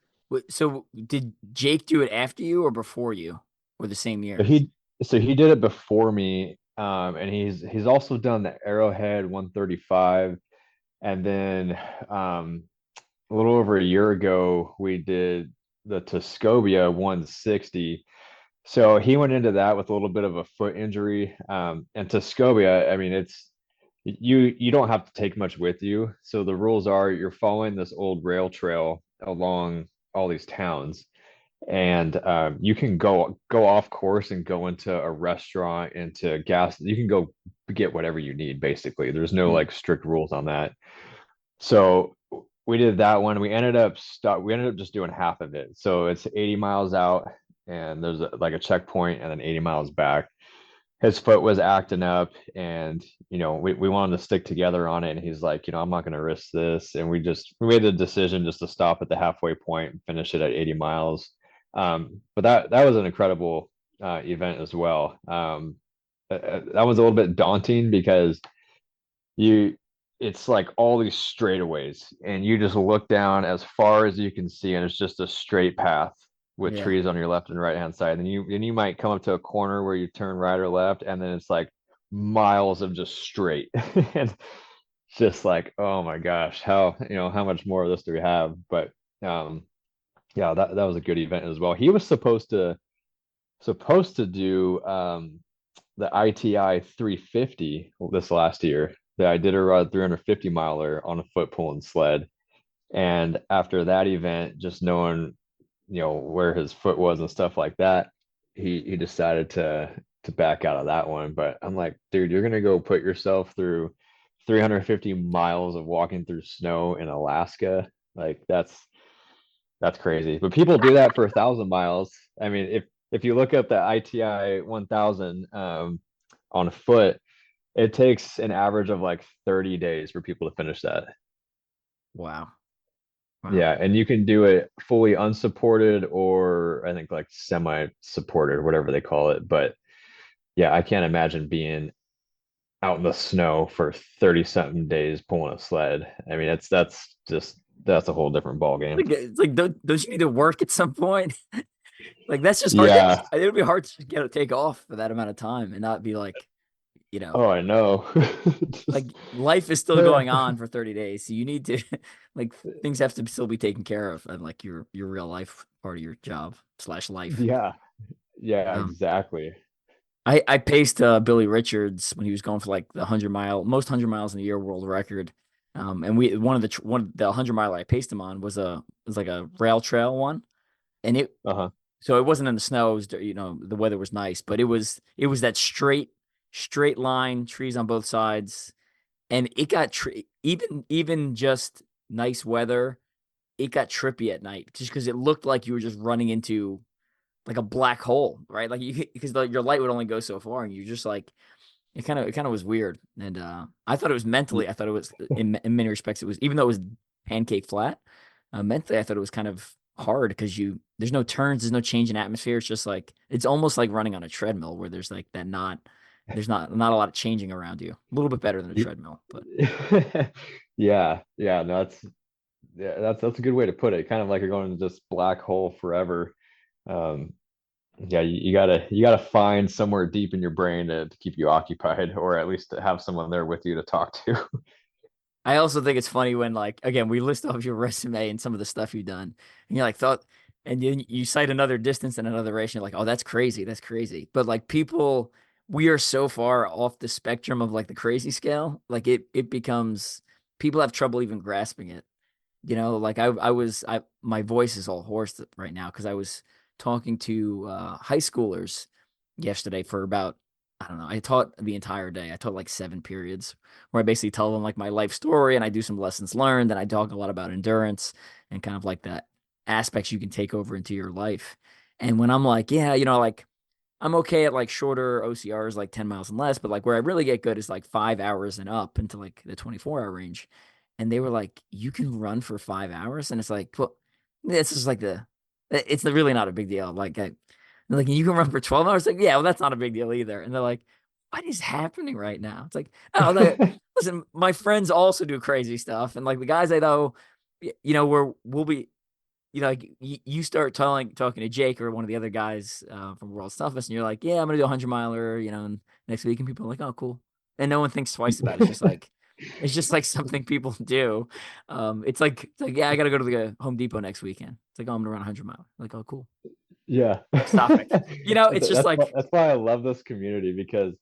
So did Jake do it after you or before you, or the same But year? he did it before me, and he's also done the Arrowhead 135, and then a little over a year ago we did the Tuscobia 160. So he went into that with a little bit of a foot injury. And Tuscobia, I mean, you don't have to take much with you. So the rules are you're following this old rail trail along all these towns, and you can go off course and go into a restaurant, into gas. You can go get whatever you need. Basically, there's no Hmm. like strict rules on that. So we did that one. We ended up just doing half of it. So it's 80 miles out, and there's like a checkpoint, and then 80 miles back. his foot was acting up, and we wanted to stick together on it, and he's like, I'm not going to risk this, and we made the decision just to stop at the halfway point and finish it at 80 miles. But that was an incredible event as well. That was a little bit daunting because you it's like all these straightaways, and you just look down as far as you can see, and it's just a straight path with Yeah. trees on your left and right hand side. And you might come up to a corner where you turn right or left, and then it's like miles of just straight. And just like, oh my gosh, how much more of this do we have? But yeah, that was a good event as well. He was supposed to do the ITI 350 this last year. That I did a 350 miler on a foot pulling sled. And after that event, just knowing, where his foot was and stuff like that, he decided to back out of that one. But I'm like, dude, you're gonna go put yourself through 350 miles of walking through snow in Alaska. Like that's crazy. But people do that for 1,000 miles. I mean, if you look up the ITI 1000 on foot, it takes an average of like 30 days for people to finish that. Wow. Wow. Yeah, and you can do it fully unsupported, or I think like semi-supported, whatever they call it. But yeah, I can't imagine being out in the snow for 30 something days pulling a sled. I mean, that's a whole different ball game. It's like don't you need to work at some point? Like that's just hard. Yeah. It would be hard to get a take off for that amount of time and not be like, Oh, I know. like Just life is still going on for 30 days. So you need to like things have to still be taken care of and like your real life part of your job slash life. yeah. Yeah, Um, exactly. I paced Billy Richards when he was going for like the 100 most 100 miles in a year world record. And we one of the 100 mile I paced him on was like a rail trail one, and it Uh-huh. so it wasn't in the snow. It was, the weather was nice, but it was that straight line, trees on both sides, and it got even just nice weather. It got trippy at night just because it looked like you were just running into like a black hole, right? Like you because your light would only go so far, and you just like it kind of was weird. And I thought it was mentally. I thought it was in many respects it was even though it was pancake flat. Mentally, I thought it was kind of hard because there's no turns, there's no change in atmosphere. It's just like it's almost like running on a treadmill where there's like that not there's not a lot of changing around you. A little bit better than a treadmill, but Yeah, yeah, no, that's a good way to put it. Kind of like you're going to this black hole forever. Um, yeah, you gotta find somewhere deep in your brain to keep you occupied, or at least to have someone there with you to talk to. I also think it's funny when like again we list off your resume and some of the stuff you've done, and you're like thought, and then you cite another distance and another race, and you're like, oh, that's crazy. But like people, we are so far off the spectrum of like the crazy scale, like it becomes people have trouble even grasping it. Like I my voice is all hoarse right now because I was talking to high schoolers yesterday for about I don't know. I taught the entire day. I taught like 7 periods where I basically tell them like my life story and I do some lessons learned and I talk a lot about endurance and kind of like that aspects you can take over into your life. And when I'm like, yeah, like I'm okay at like shorter OCRs, like 10 miles and less, but like where I really get good is like 5 hours and up into like the 24-hour range. And they were like, you can run for 5 hours? And it's like, well, it's just like it's really not a big deal. They're like, you can run for 12 hours? Like, yeah, well, that's not a big deal either. And they're like, what is happening right now? It's like, oh, listen, my friends also do crazy stuff. And like the guys I know, we'll be, like you start talking to Jake or one of the other guys from World Toughest, and you're like, yeah, I'm gonna do a 100 miler, next week, and people are like, oh, cool, and no one thinks twice about it. It's just like something people do. It's like yeah, I gotta go to the Home Depot next weekend. It's like, oh, I'm gonna run a 100 mile. Like, oh, cool, Yeah. next topic. It's just like That's why I love this community, because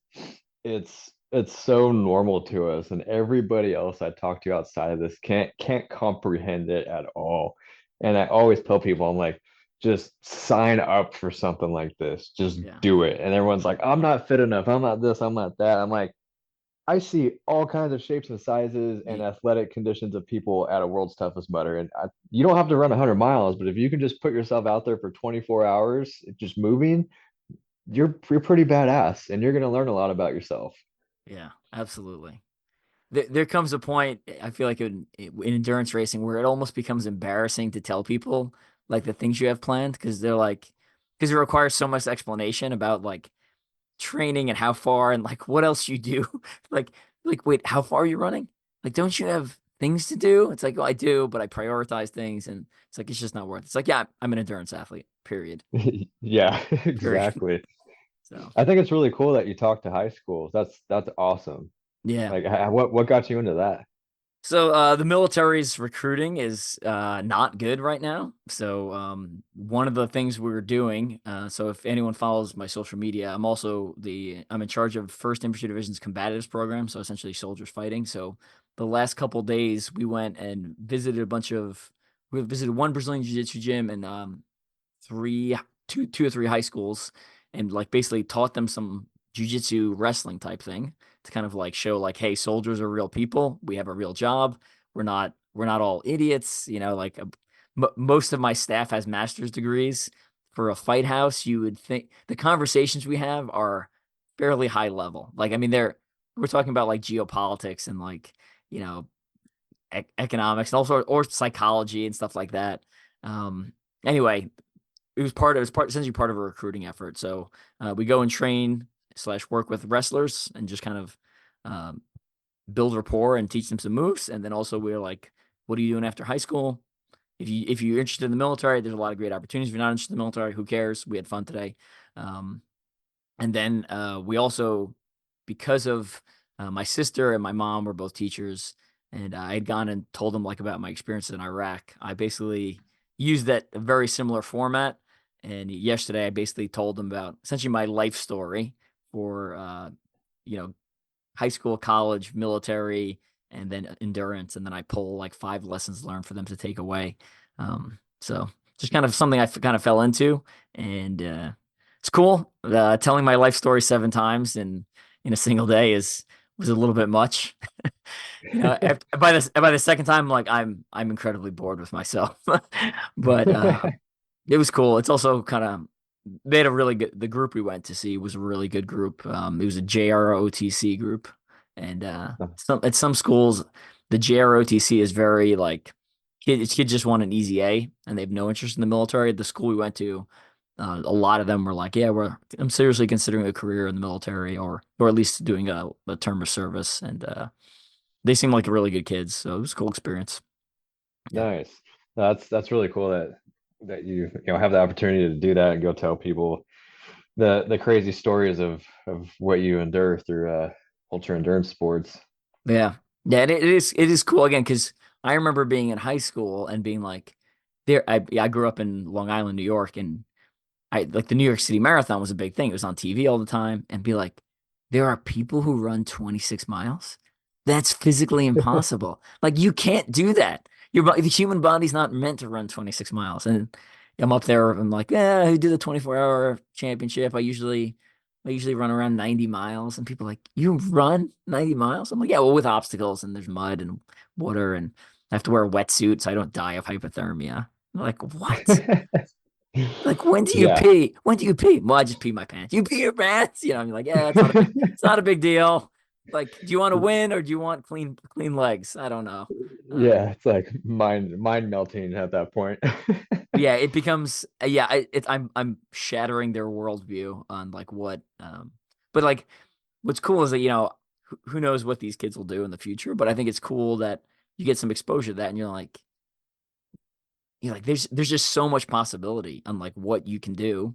it's so normal to us, and everybody else I talk to outside of this can't comprehend it at all. And I always tell people, I'm like, just sign up for something like this. Just yeah, do it. And everyone's like, I'm not fit enough. I'm not this, I'm not that. I'm like, I see all kinds of shapes and sizes and Ye- athletic conditions of people at a world's toughest mudder. And you don't have to run 100 miles, but if you can just put yourself out there for 24 hours, just moving, you're pretty badass, and you're going to learn a lot about yourself. Yeah, absolutely. There comes a point, I feel like in endurance racing where it almost becomes embarrassing to tell people like the things you have planned because they're like, because it requires so much explanation about like training and how far and like what else you do. like, wait, how far are you running? Like, don't you have things to do? It's like, oh, I do, but I prioritize things, and it's like it's just not worth it. It's like, yeah, I'm an endurance athlete. Period. Yeah, Period. exactly. So I think it's really cool that you talk to high schools. That's awesome. yeah. Like, what got you into that? So the military's recruiting is not good right now. So one of the things we're doing, so if anyone follows my social media, I'm in charge of First Infantry Division's combatives program, so essentially soldiers fighting. So the last couple days we went and we visited one Brazilian Jiu-Jitsu gym and three two or three high schools and like basically taught them some jujitsu wrestling type thing to kind of like show like, hey, soldiers are real people. We have a real job. We're not all idiots. Like most of my staff has master's degrees. For a fight house, you would think the conversations we have are fairly high level. Like, I mean, we're talking about like geopolitics and like, you know, economics and also or psychology and stuff like that. Anyway, essentially part of a recruiting effort. So we go and train slash work with wrestlers and just kind of um, build rapport and teach them some moves. And then also we're like, what are you doing after high school? If you're interested in the military, there's a lot of great opportunities. If you're not interested in the military, who cares? We had fun today. Um, and then we also, because of my sister and my mom were both teachers, and I had gone and told them like about my experiences in Iraq. I basically used that very similar format. And yesterday, I basically told them about essentially my life story for you know high school, college, military, and then endurance. And then I pull like 5 lessons learned for them to take away. So just kind of something I kind of fell into, and it's cool. Telling my life story 7 times in a single day was a little bit much. By the second time, like I'm incredibly bored with myself. But it was cool. It's also kind of they had a really good. The group we went to see was a really good group. It was a JROTC group, and at some schools, the JROTC is very like kids just want an easy A, and they have no interest in the military. The school we went to, a lot of them were like, "Yeah, I'm seriously considering a career in the military, or at least doing a term of service." And they seemed like really good kids, so it was a cool experience. Yeah, Nice. That's really cool that you have the opportunity to do that and go tell people the crazy stories of what you endure through ultra endurance sports. yeah, yeah. And it is cool again because I remember being in high school and being like, I grew up in Long Island, New York, and I like the New York City Marathon was a big thing. It was on TV all the time, and be like, there are people who run 26 miles. That's physically impossible. Like you can't do that. The human body's not meant to run 26 miles. And I'm up there. I'm like, yeah, who did the 24-hour championship? I usually run around 90 miles, and people are like, you run 90 miles? I'm like, yeah, well, with obstacles and there's mud and water, and I have to wear a wetsuit so I don't die of hypothermia. I'm like, what? Like, when do you Yeah. pee? When do you pee? Well, I just pee my pants. You pee your pants? I'm like, yeah, it's not a big deal. Like, do you want to win or do you want clean legs? I don't know. Um, Yeah, it's like mind melting at that point. yeah, it becomes, yeah, I'm shattering their worldview on like but like, what's cool is that, who knows what these kids will do in the future, but I think it's cool that you get some exposure to that and you're like, there's just so much possibility on like what you can do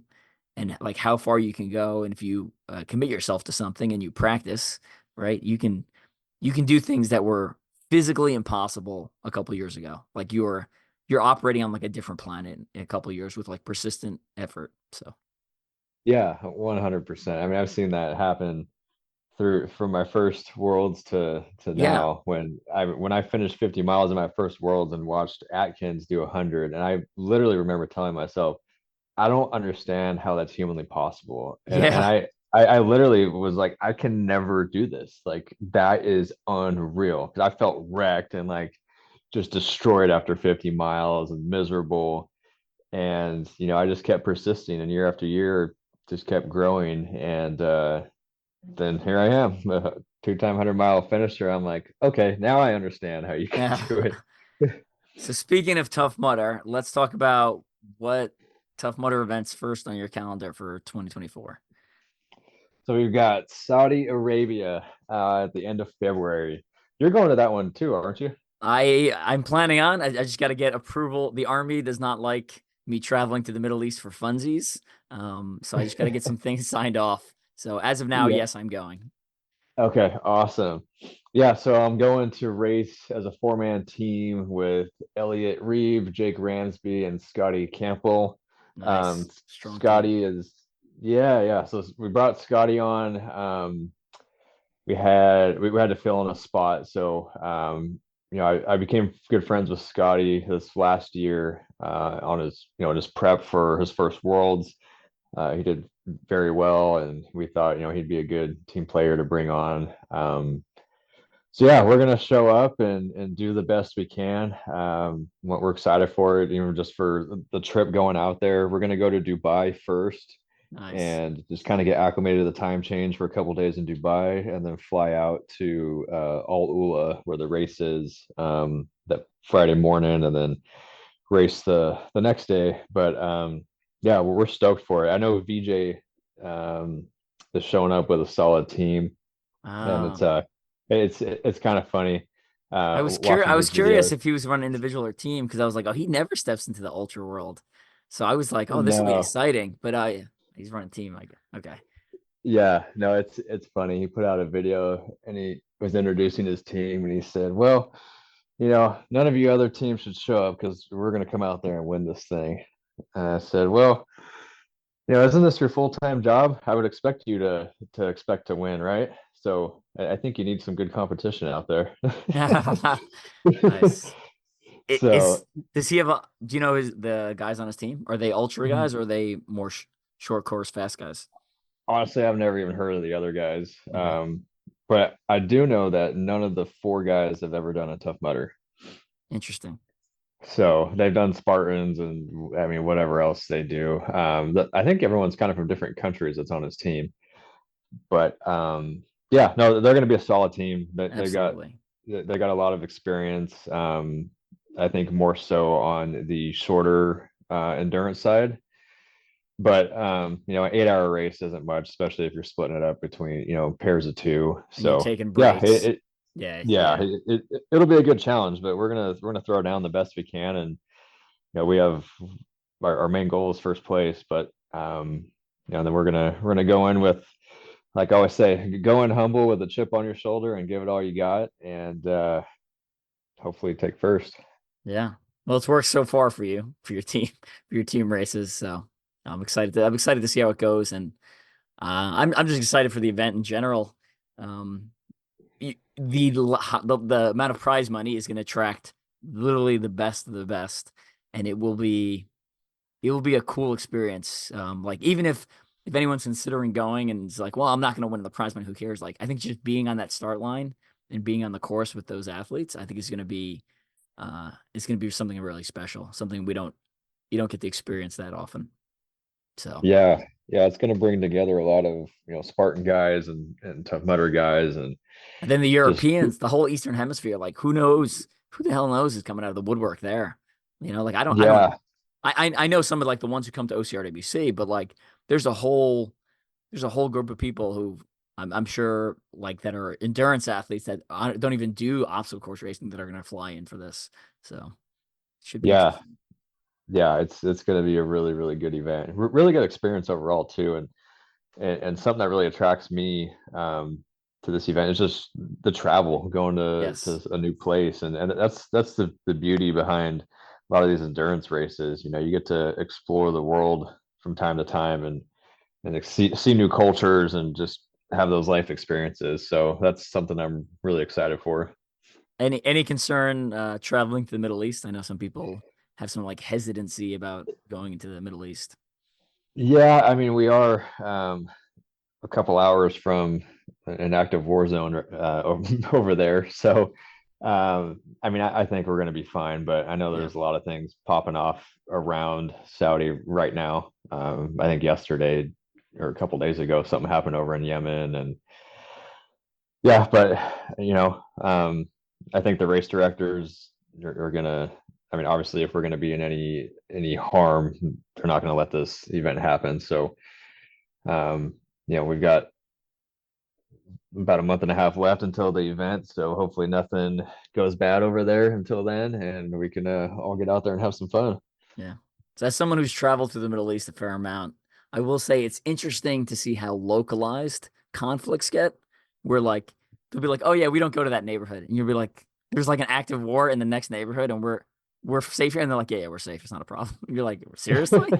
and like how far you can go. And if you commit yourself to something and you practice, right, you can do things that were physically impossible a couple years ago. Like you're operating on like a different planet in a couple years with like persistent effort. So Yeah, 100%. I mean, I've seen that happen through from my first worlds to yeah, now when I finished 50 miles in my first worlds and watched Atkins do 100, and I literally remember telling myself, I don't understand how that's humanly possible. And yeah, I literally was like, I can never do this. Like that is unreal. Because I felt wrecked and like just destroyed after 50 miles and miserable. And I just kept persisting, and year after year, just kept growing. And then here I am, a two-time 100-mile finisher. I'm like, okay, now I understand how you can Yeah. do it. So speaking of Tough Mudder, let's talk about what Tough Mudder events first on your calendar for 2024. So we've got Saudi Arabia at the end of February. You're going to that one too, aren't you? I'm planning on. I just got to get approval. The Army does not like me traveling to the Middle East for funsies, so I just got to get some things signed off. So as of now, Yeah. yes, I'm going. Okay, awesome. Yeah, so I'm going to race as a four-man team with Elliot Reeve, Jake Ransby, and Scotty Campbell. Nice, strong team. Scotty is, yeah, yeah. So we brought Scotty on. We had to fill in a spot. So I became good friends with Scotty this last year on his his prep for his first Worlds. He did very well, and we thought he'd be a good team player to bring on. So yeah, we're gonna show up and do the best we can. What we're excited for it, just for the trip going out there. We're gonna go to Dubai first Nice. and just kind of get acclimated to the time change for a couple days in Dubai, and then fly out to Al Ula where the race is that Friday morning, and then race the next day. But yeah, we're stoked for it. I know VJ is showing up with a solid team, and Oh, it's kind of funny I was curious. watching I his was curious videos. if he was running individual or team because I was like, oh, he never steps into the ultra world. So I was like, oh, this will be No, exciting. But he's running team. Like, okay. yeah, no, it's funny. He put out a video and he was introducing his team, and he said, "Well, none of you other teams should show up because we're going to come out there and win this thing." And I said, "Well, isn't this your full-time job? I would expect you to expect to win, right? So I think you need some good competition out there." Nice. It is. So Does he have a? Do you know the guys on his team? Are they ultra guys or are they more short course fast guys? honestly, I've never even heard of the other guys. Okay, But I do know that none of the four guys have ever done a Tough Mudder. interesting. So they've done Spartans and I mean whatever else they do. I think everyone's kind of from different countries that's on his team. But yeah, no, they're going to be a solid team. Absolutely. They got a lot of experience. I think more so on the shorter endurance side. But an 8 hour race isn't much, especially if you're splitting it up between pairs of two. And you're So taking yeah, breaks. Yeah, yeah, yeah. it'll be a good challenge, but we're gonna throw down the best we can, and we have our main goal is first place, but then we're gonna go in with, like I always say, go in humble with a chip on your shoulder and give it all you got, and hopefully take first. Yeah. Well, it's worked so far for you, for your team, for your team races. So I'm excited to see how it goes. And I'm just excited for the event in general. Um, the amount of prize money is going to attract literally the best of the best, and it will be a cool experience. Like even if anyone's considering going and it's like, well, I'm not going to win the prize money, who cares? Like I think just being on that start line and being on the course with those athletes, I think is going to be something really special, something you don't get to experience that often. So, Yeah, yeah, it's gonna bring together a lot of Spartan guys and Tough Mudder guys, and and then the just Europeans, the whole Eastern Hemisphere, like who knows, who the hell knows is coming out of the woodwork there. Like yeah. I know some of like the ones who come to OCRWC, but like there's a whole there's a whole group of people who I'm sure like that are endurance athletes that don't even do obstacle course racing that are going to fly in for this. So it should be Yeah, interesting. yeah, it's going to be a really really good event, really good experience overall too, and something that really attracts me to this event is just the travel, going to Yes. a new place, and that's the beauty behind a lot of these endurance races. You get to explore the world from time to time, and see new cultures and just have those life experiences. So that's something I'm really excited for. Any concern traveling to the Middle East? I know some people have some like hesitancy about going into the Middle East. Yeah, I mean, we are a couple hours from an active war zone over there. So, I mean, I think we're going to be fine, but I know Yeah. there's a lot of things popping off around Saudi right now. I think yesterday or a couple days ago, something happened over in Yemen, and yeah, but I think the race directors are gonna. I mean, obviously, if we're gonna be in any harm, they're not gonna let this event happen. So, um, we've got about a month and a half left until the event. So hopefully nothing goes bad over there until then, and we can all get out there and have some fun. Yeah. So as someone who's traveled through the Middle East a fair amount, I will say it's interesting to see how localized conflicts get. Where like they'll be like, "Oh yeah, we don't go to that neighborhood," and you'll be like, "There's like an active war in the next neighborhood, and we're safe here," and they're like, "Yeah, yeah, we're safe. It's not a problem." You're like, "Seriously?"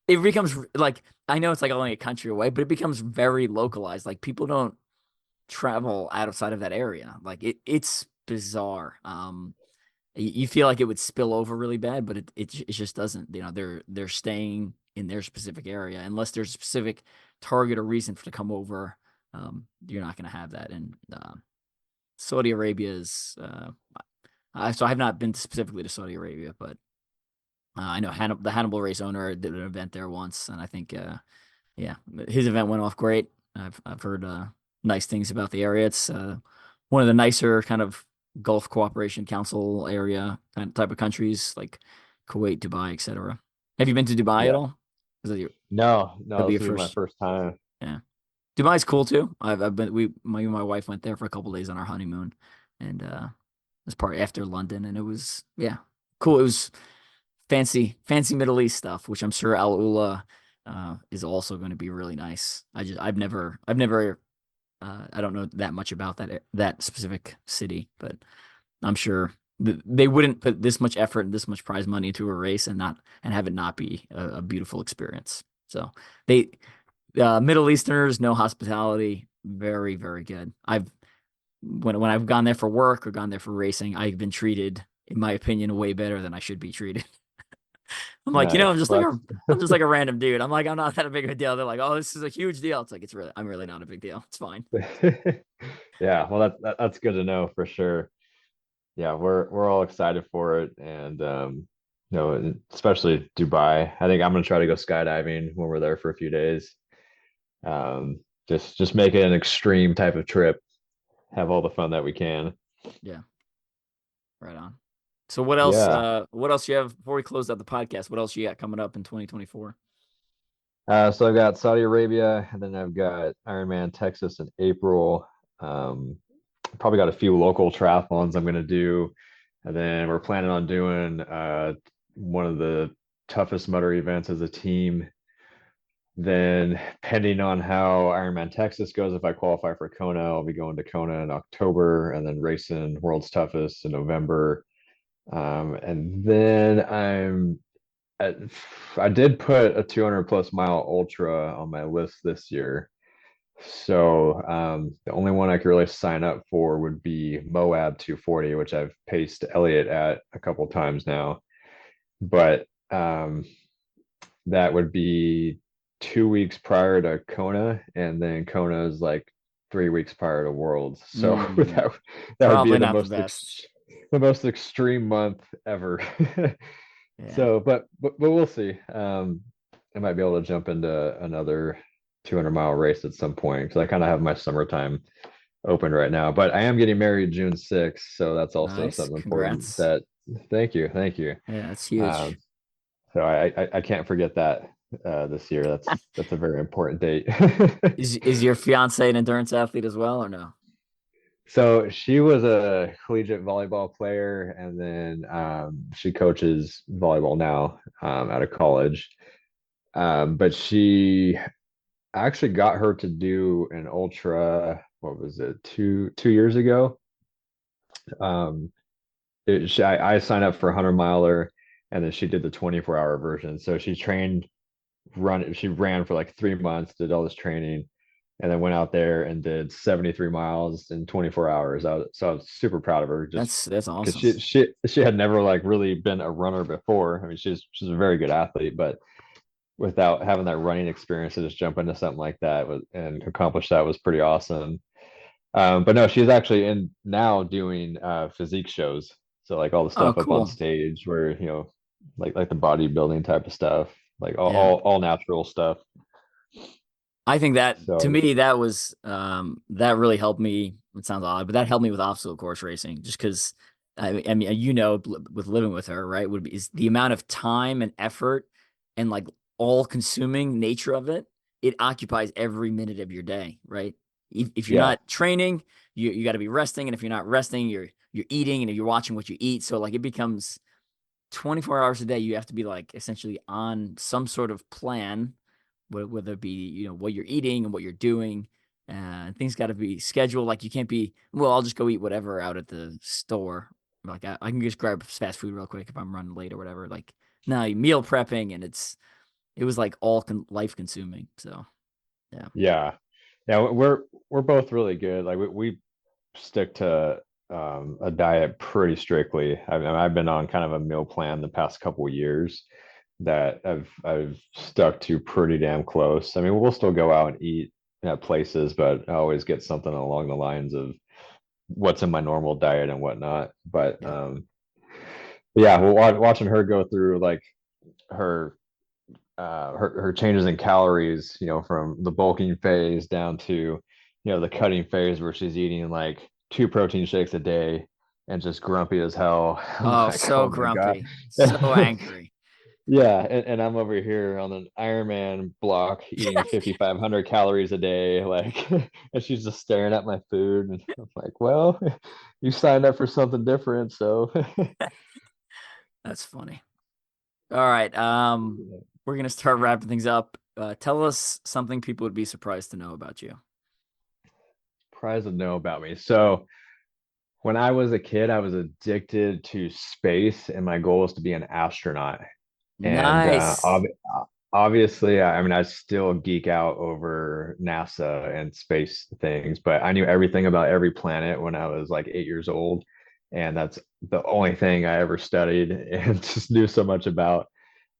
It becomes like I know it's like only a country away, but it becomes very localized. Like people don't travel outside of that area. Like it's bizarre. You feel like it would spill over really bad, but it just doesn't. You know, they're staying in their specific area unless there's a specific target or reason for to come over. You're not going to have that. And Saudi Arabia is. So I have not been specifically to Saudi Arabia, but I know the Hannibal race owner did an event there once, and I think yeah, his event went off great. I've heard nice things about the area. It's one of the nicer kind of Gulf Cooperation Council area kind of type of countries like Kuwait, Dubai, etc. Have you been to Dubai at Yeah. all? Is that your No, no, that'll be this your will be my first? first time. Yeah, Dubai's cool too. I've been my wife went there for a couple days on our honeymoon, and as part after London, and it was yeah cool. It was fancy Middle East stuff, which I'm sure Al Ula is also going to be really nice. I've never I don't know that much about that specific city, but I'm sure they wouldn't put this much effort and this much prize money into a race and have it not be a beautiful experience. So they Middle Easterners know hospitality very, very good. When I've gone there for work or gone there for racing, I've been treated, in my opinion, way better than I should be treated. I'm like, Nice. Well, I'm just like a random dude. I'm like, I'm not that big of a deal. They're like, oh, this is a huge deal. It's like, I'm really not a big deal. It's fine. yeah. Well, that's good to know for sure. Yeah, we're all excited for it, and especially Dubai. I think I'm gonna try to go skydiving when we're there for a few days. Um, just make it an extreme type of trip. Have all the fun that we can. Yeah, right on. So Yeah. what else you have before we close out the podcast? What else you got coming up in 2024? So I've got Saudi Arabia, and then I've got Ironman Texas in April. Um, Probably got a few local triathlons I'm gonna do, and then we're planning on doing one of the toughest motor events as a team. Then, pending on how Ironman Texas goes, if I qualify for Kona, I'll be going to Kona in October, and then racing World's Toughest in November. And then at, I did put a 200 plus mile ultra on my list this year. So the only one I could really sign up for would be Moab 240, which I've paced Elliot at a couple times now. But that would be 2 weeks prior to Kona, and then Kona is like 3 weeks prior to Worlds. So Mm, that would be probably not the best. the most extreme month ever. Yeah. So, but we'll see. I might be able to jump into another 200-mile race at some point because I kind of have my summertime open right now. But I am getting married June 6th, so that's also Nice. something important. Congrats. That thank you, thank you. Yeah, that's Um, huge. so I can't forget that this year. That's a very important date. Is your fiance an endurance athlete as well or no? So she was a collegiate volleyball player, and then she coaches volleyball now out of college. But she actually got her to do an ultra. What was it? Two years ago. Um, I signed up for a 100 miler, and then she did the 24-hour version. So she ran for like 3 months, did all this training, and then went out there and did 73 miles in 24 hours. I was super proud of her just That's because awesome. she had never like really been a runner before. I mean, she's a very good athlete, but without having that running experience to just jump into something like that and accomplish that was pretty awesome. But no, she's actually in now doing physique shows. So like all the Oh, stuff up on cool. stage where, like the bodybuilding type of stuff, like Yeah. all natural stuff. I think that to So me that was that really helped me. It sounds odd, but that helped me with obstacle course racing just because I mean with living with her, right, would be is the amount of time and effort and like all consuming nature of it. It occupies every minute of your day, right? If you're yeah, not training, you got to be resting, and if you're not resting, you're eating, and you're watching what you eat. So like it becomes 24 hours a day. You have to be like essentially on some sort of plan, whether it be what you're eating and what you're doing. Things got to be scheduled. Like you can't be, well, I'll just go eat whatever out at the store. Like I can just grab fast food real quick if I'm running late or whatever. Like no, meal prepping, and it was like all life consuming. So yeah, yeah, yeah. We're both really good. Like we stick to a diet pretty strictly. I've been on kind of a meal plan the past couple of years that I've stuck to pretty damn close. I mean, we'll still go out and eat at places, but I always get something along the lines of what's in my normal diet and whatnot. But yeah. yeah, well, watching her go through like her her changes in calories, from the bulking phase down to, the cutting phase where she's eating like two protein shakes a day and just grumpy as hell. I'm Oh, like, so oh my God. grumpy, so angry. Yeah, and I'm over here on an Ironman block eating 5,500 calories a day, like, and she's just staring at my food, and I'm like, well, you signed up for something different, so That's funny. All right. We're gonna start wrapping things up. Tell us something people would be surprised to know about you. surprised to know about me. So when I was a kid, I was addicted to space, and my goal was to be an astronaut. And Nice. obviously, I mean, I still geek out over NASA and space things, but I knew everything about every planet when I was like 8 years old. And that's the only thing I ever studied and just knew so much about.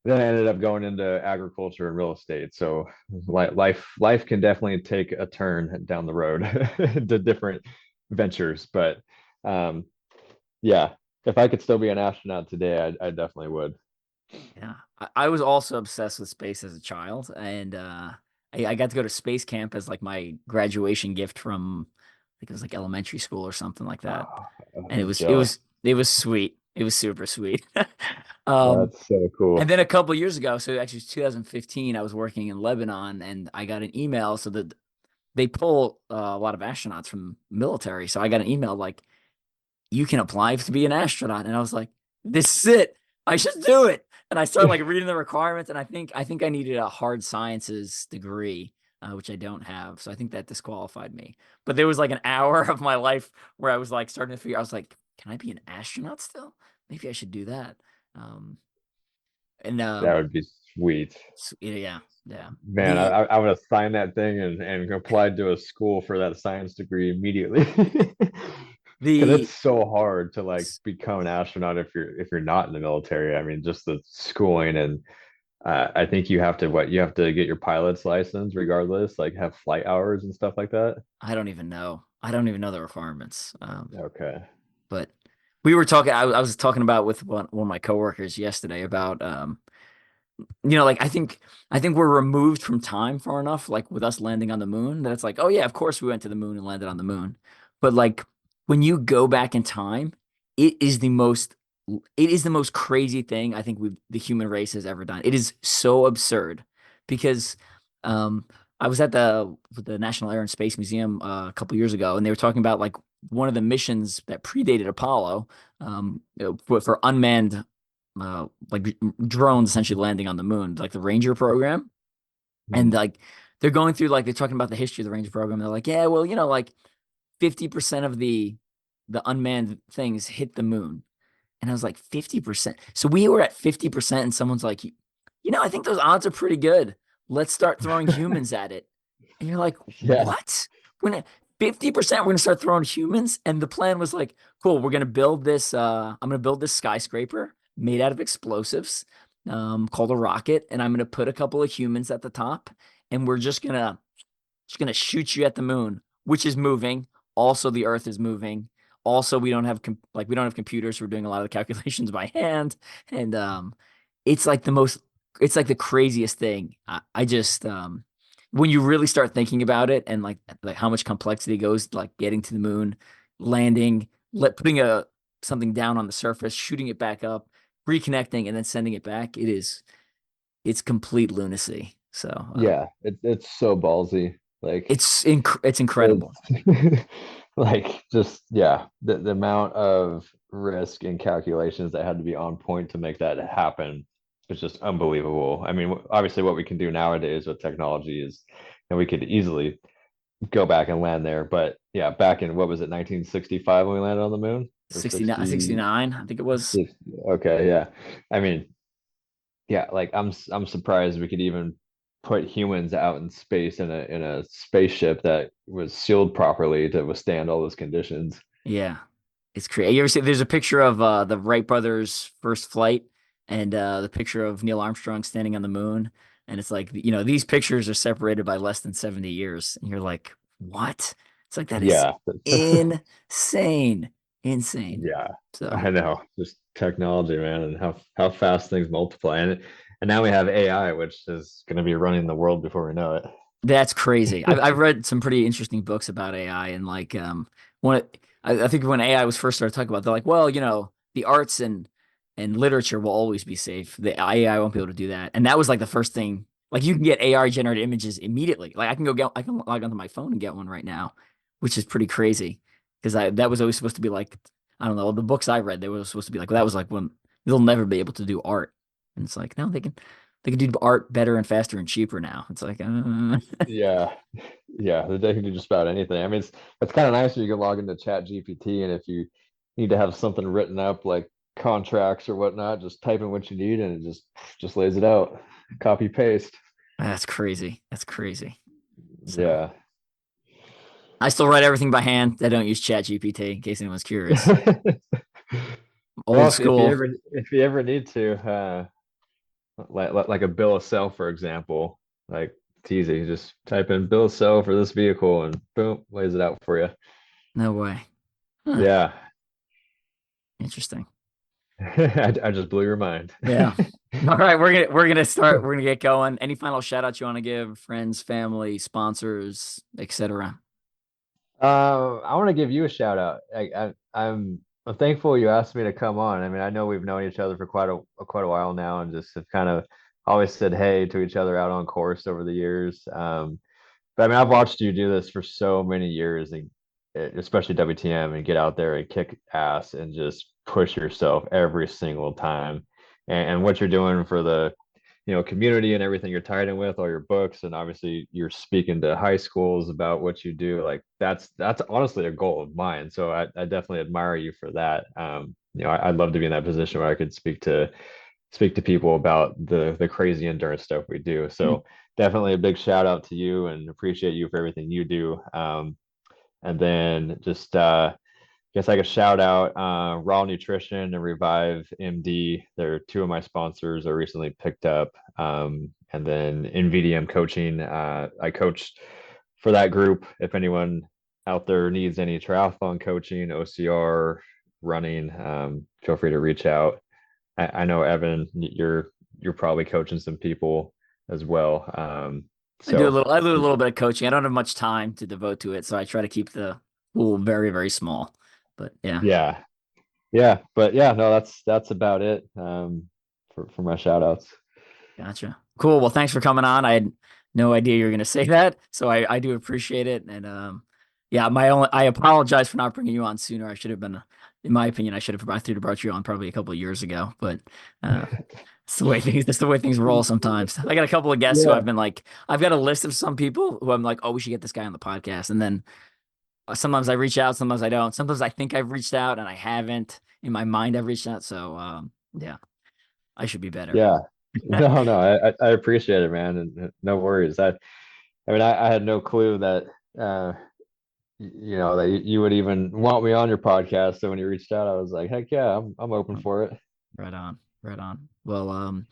Then I ended up going into agriculture and real estate. So life can definitely take a turn down the road to different ventures. But um, yeah, if I could still be an astronaut today, I definitely would. Yeah. I was also obsessed with space as a child, and I got to go to space camp as like my graduation gift from I think it was like elementary school or something like that. Oh, And it I'm was it jealous. was it was sweet. It was super sweet. um, That's so and cool. then a couple years ago, so actually it's 2015, I was working in Lebanon, and I got an email so that they pull a lot of astronauts from military. So I got an email like, you can apply to be an astronaut. And I was like, this is it. I should do it. And I started like reading the requirements. And I think I needed a hard sciences degree, which I don't have. So I think that disqualified me. But there was like an hour of my life where I was like starting to figure, I was like, can I be an astronaut still? Maybe I should do that. Um, and That would be sweet. yeah, yeah. Man, The I would have signed that thing and applied to a school for that science degree immediately. Because it's the so hard to like become an astronaut if you're not in the military. I mean, just the schooling and I think you have to get your pilot's license regardless, like have flight hours and stuff like that. I don't even know. I don't even know the requirements. Okay. But we were talking. I was talking about with one of my coworkers yesterday about like I think we're removed from time far enough, like with us landing on the moon, that it's like, oh yeah, of course we went to the moon and landed on the moon. But like when you go back in time, it is the most it is the most crazy thing I think the human race has ever done. It is so absurd because um I was at the National Air and Space Museum a couple years ago, and they were talking about like one of the missions that predated Apollo, for unmanned like drones essentially landing on the moon, like the Ranger program. And Mhm. like they're going through like they're talking about the history of the Ranger program. They're like, yeah, well, like 50% of the unmanned things hit the moon. And I was like, 50%. So we were at 50%, and someone's like, I think those odds are pretty good. Let's start throwing humans at it. And you're like, Yeah. what? We're gonna 50%, we're gonna start throwing humans. And the plan was like, cool, we're gonna build this, I'm gonna build this skyscraper made out of explosives, called a rocket, and I'm gonna put a couple of humans at the top, and we're just gonna shoot you at the moon, which is moving. Also, the Earth is moving. Also, we don't have computers. So we're doing a lot of the calculations by hand, and it's like the craziest thing. I just when you really start thinking about it and like how much complexity goes like getting to the moon, landing, putting a something down on the surface, shooting it back up, reconnecting, and then sending it back, it's complete lunacy. So Yeah, it's so ballsy. Like it's incredible. it's like just yeah, the amount of risk and calculations that had to be on point to make that happen is just unbelievable. I mean, obviously what we can do nowadays with technology is, and we could easily go back and land there. But yeah, back in what was it, 1965 when we landed on the moon or 69, 60? 69, I think it was. Okay, yeah. I mean, yeah, like I'm surprised we could even put humans out in space in a spaceship that was sealed properly to withstand all those conditions. Yeah. It's crazy. You ever see there's a picture of the Wright brothers' first flight and the picture of Neil Armstrong standing on the moon. And it's like, these pictures are separated by less than 70 years. And you're like, what? It's like that is Yeah. insane. Insane. Yeah. So I know. Just technology, man, and how fast things multiply. And now we have AI, which is going to be running the world before we know that's crazy. I've it. read some pretty interesting books about AI and like when I think when AI was first started talking about, they're like, well, the arts and literature will always be safe. The AI won't be able to do that. And that was like the first thing. Like you can get AI generated images immediately. Like I can log onto my phone and get one right now, which is pretty crazy because I that was always supposed to be like I don't know the books I read they were supposed to be like that was like when they'll never be able to do art, and it's like no they can do art better and faster and cheaper now. It's like Yeah. Yeah, they can do just about anything. I mean, it's kind of nice when you can log into Chat GPT, and if you need to have something written up like contracts or whatnot, just type in what you need and it just lays it out. Copy paste. that's crazy. That's crazy. So Yeah. I still write everything by hand. I don't use Chat GPT in case anyone's curious. Well, Old school. if you ever need to, like a bill of sale, for example, like it's easy. Just type in bill of sale for this vehicle and boom, lays it out for you. No way. Huh. Yeah. Interesting. I just blew your mind. Yeah. All right, we're gonna get going. Any final shout outs you want to give, friends, family, sponsors, etc. I want to give you a shout out. I'm thankful you asked me to come on. I mean, I know we've known each other for quite a while now, and just have kind of always said hey to each other out on course over the years. But I mean, I've watched you do this for so many years, and especially WTM, and get out there and kick ass and just push yourself every single time. And what you're doing for the community and everything you're tied in with all your books, and obviously you're speaking to high schools about what you do, like that's honestly a goal of mine, so I definitely admire you for that. I'd love to be in that position where I could speak to people about the crazy endurance stuff we do. So definitely a big shout out to you and appreciate you for everything you do. And then just guess I could shout out Raw Nutrition and Revive MD. They're two of my sponsors I recently picked up. And then NVDM Coaching. I coach for that group. If anyone out there needs any triathlon coaching, OCR, running, feel free to reach out. I know Evan, you're probably coaching some people as well. So I do a little bit of coaching. I don't have much time to devote to it, so I try to keep the pool very, very small. But yeah, yeah, yeah, but yeah, no, that's about it for my shout outs. gotcha. Cool. Well, thanks for coming on. I had no idea you were gonna say that, so I do appreciate it. And yeah, I apologize for not bringing you on sooner. I should have been, in my opinion, I should have brought you on probably a couple of years ago. But uh, that's the way things roll sometimes. I got a couple of guests who Yeah. I've got a list of some people who I'm like, oh, we should get this guy on the podcast. And then sometimes I reach out, sometimes I don't. Sometimes I think I've reached out and I haven't. In my mind, I've reached out. So yeah, I should be better. Yeah. No, no, I appreciate it, man, and no worries. I mean, I had no clue that that you would even want me on your podcast. So when you reached out, I was like, heck yeah, I'm open for it. Right on, right on. Well,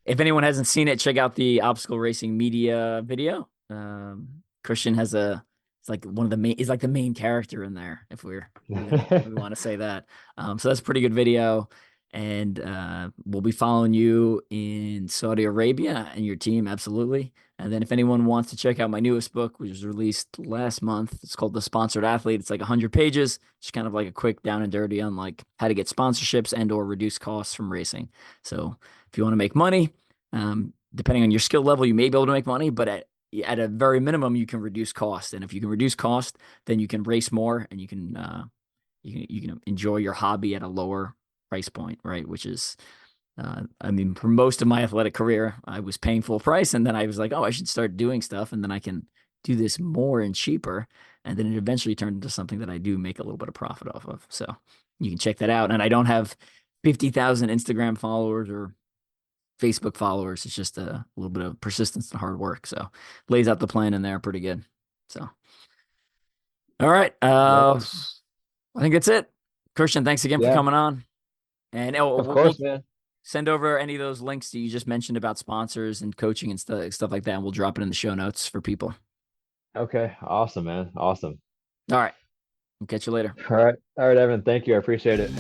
if anyone hasn't seen it, check out the obstacle racing media video. Christian it's like one of the main, he's like the main character in there. If we want to say that, so that's a pretty good video. And we'll be following you in Saudi Arabia and your team, absolutely. And then if anyone wants to check out my newest book, which was released last month, it's called The Sponsored Athlete. It's like 100 pages, just kind of like a quick down and dirty on like how to get sponsorships and or reduce costs from racing. So if you want to make money, depending on your skill level, you may be able to make money, but at a very minimum, you can reduce cost. And if you can reduce cost, then you can race more and you can enjoy your hobby at a lower price point, right? Which is, I mean, for most of my athletic career, I was paying full price, and then I was like, oh, I should start doing stuff, and then I can do this more and cheaper, and then it eventually turned into something that I do make a little bit of profit off of. So you can check that out. And I don't have 50,000 Instagram followers or Facebook followers. It's just a little bit of persistence and hard work. So lays out the plan in there pretty good. So all right, Nice. I think that's it. Christian, thanks again for Yeah, coming on. And of we'll course, man. send over any of those links that you just mentioned about sponsors and coaching and stuff like that. And we'll drop it in the show notes for people. Okay, awesome, man. Awesome. All right. I'll catch you later. All right. All right, Evan. Thank you. I appreciate it.